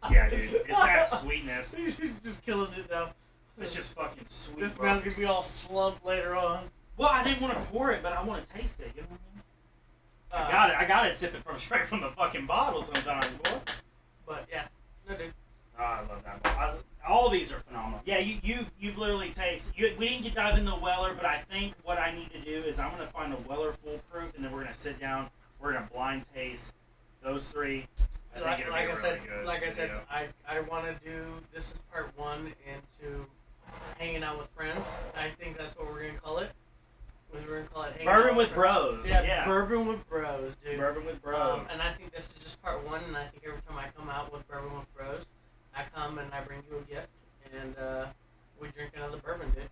why. Yeah, dude. It's that sweetness. He's just killing it now. It's just fucking sweet. This man's gonna be all slumped later on. Well, I didn't want to pour it, but I want to taste it. You know what I mean? I got it sipping straight from the fucking bottle sometimes, boy. But yeah, no, dude. Oh, I love that. All these are phenomenal. Yeah, you've literally tasted. We didn't get dive in the Weller, but I think what I need to do is I'm gonna find a Weller foolproof, and then we're gonna sit down. We're gonna blind taste those three. Like I said, I want to do. This is part one into hanging out with friends. I think that's what we're gonna call it. We're gonna call it hanging Bourbon out with bros. Yeah, Bourbon with bros, dude. Bourbon with bros. And I think this is just part one. And I think every time I come out with Bourbon with bros, I come and I bring you a gift, and we drink another bourbon, dude.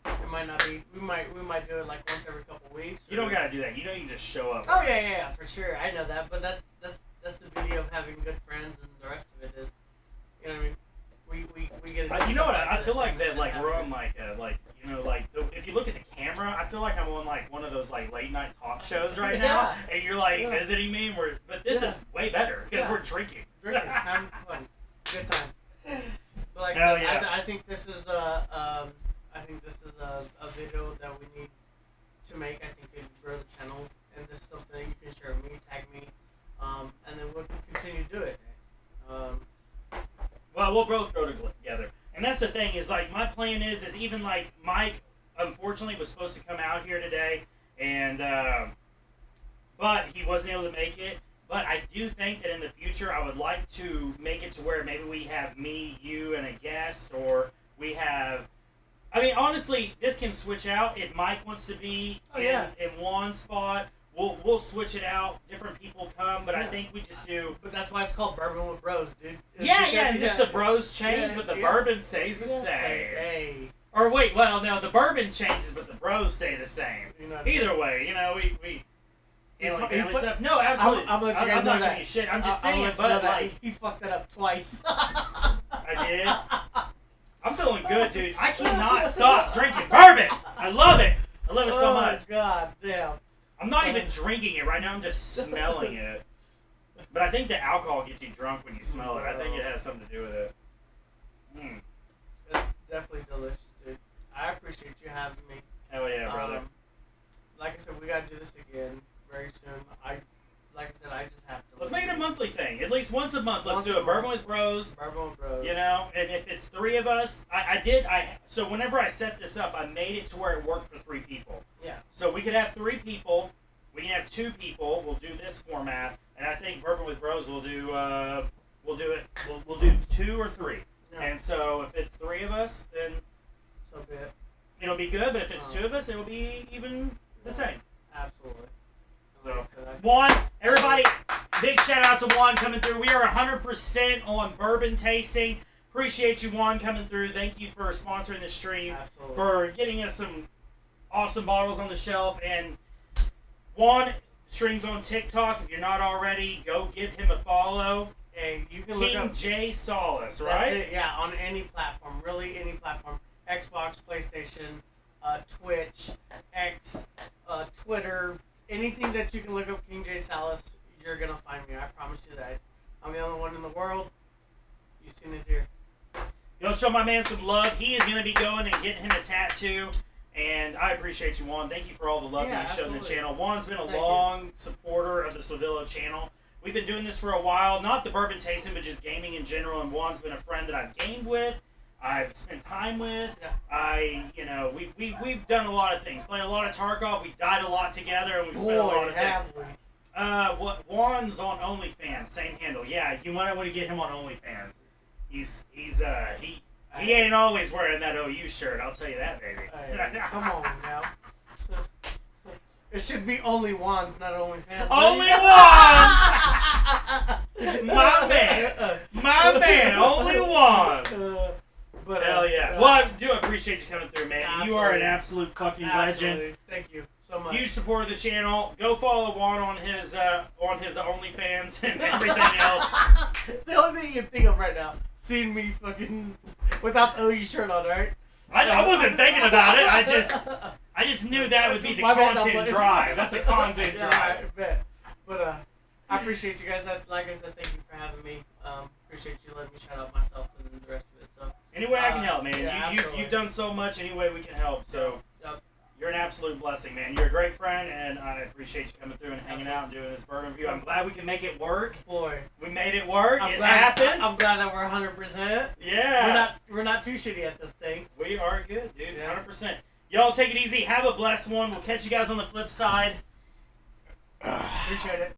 It might not be. We might do it like once every couple weeks. You don't gotta do that. You know, you can just show up. Oh yeah, for sure. I know that, but that's the beauty of having good friends, and the rest of it is, you know what I mean. We get. You know what? I feel like that. Like we're on if you look at the camera, I feel like I'm on like one of those like late night talk shows right now, and you're like visiting me. But this is way better because we're drinking, having fun, good time. But like I think this is a video that we need to make. I think it'd grow the channel, and this is something you can share with me, tag me, and then we'll continue to do it. Well, we'll both grow together. And that's the thing, is like my plan is even like Mike, unfortunately, was supposed to come out here today, and but he wasn't able to make it. But I do think that in the future I would like to make it to where maybe we have me, you, and a guest, or we have. I mean, honestly, this can switch out if Mike wants to be in one spot. We'll switch it out. Different people come, but I think we just do. But that's why it's called Bourbon with Bros, dude. Just the bros change, but the bourbon stays the same. Hey. Or wait, well, no, the bourbon changes, but the bros stay the same. Either way, we handling family stuff. No, absolutely. I'm not giving you shit. I'm just saying, but like he fucked that up twice. I did. I'm feeling good, dude. I cannot stop drinking bourbon. I love it. I love it so much. God damn. I'm not even drinking it right now. I'm just smelling it. But I think the alcohol gets you drunk when you smell it. I think it has something to do with it. Mm. It's definitely delicious, dude. I appreciate you having me. Hell yeah, brother. Like I said, we gotta do this again very soon. Like I said, I just have to. Let's make it a monthly thing. At least once a month. Let's do a month. Bourbon with Bros. Bourbon with Bros. You know, and if it's 3 of us, so whenever I set this up, I made it to where it worked for 3 people. Yeah. So we could have 3 people. We can have 2 people. We'll do this format, and I think Bourbon with Bros will do. We'll do it. We'll do 2 or 3. Yeah. And so if it's 3 of us, then So be it. it'll be good. But if it's 2 of us, it'll be even the same. Absolutely. So Juan, everybody, big shout out to Juan coming through. We are 100% on bourbon tasting. Appreciate you, Juan, coming through. Thank you for sponsoring the stream, Absolutely. for getting us some awesome bottles on the shelf. And Juan streams on TikTok. If you're not already, go give him a follow. Hey, you can look King up J Solace, That's right? it, yeah, on any platform, really any platform. Xbox, PlayStation, Twitch, X, Twitter, anything that you can look up King J Salas, you're gonna find me. I promise you that. I'm the only one in the world. You've seen it here. Go show my man some love. He is going to be going and getting him a tattoo. And I appreciate you, Juan. Thank you for all the love that you showed in the absolutely. channel. Juan's been a Thank long supporter of the Swavilo channel. We've been doing this for a while. Not the bourbon tasting, but just gaming in general. And Juan's been a friend that I've gamed with. I've spent time with. Yeah. We've done a lot of things. Played a lot of Tarkov. We died a lot together, and we've spent a lot of have things. we. Juan's on OnlyFans, same handle. Yeah, you might want to get him on OnlyFans. He ain't always wearing that OU shirt. I'll tell you that, baby. Come on now. It should be only wands, not only fans. Only wands. My man, only wands. But Hell yeah. Well, I do appreciate you coming through, man. Absolutely. You are an absolute fucking legend. Absolutely. Thank you so much. Huge supporter of the channel. Go follow Juan on his OnlyFans and everything else. It's the only thing you can think of right now. Seeing me fucking without the OU shirt on, right? I wasn't thinking about it. I just knew that would be the content drive. That's a content drive. I bet. But I appreciate you guys. Like I said, thank you for having me. Appreciate you letting me shout out myself and the rest of it. So Any way I can help, man. yeah, You've done so much. Any way we can help. So Yep. you're an absolute blessing, man. You're a great friend, and I appreciate you coming through and hanging out and doing this bourbon review. I'm glad we can make it work. Boy, We made it work. It happened. I'm glad that we're 100%. Yeah. We're not too shitty at this thing. We are good, dude. Yeah. 100%. Y'all take it easy. Have a blessed one. We'll catch you guys on the flip side. Appreciate it.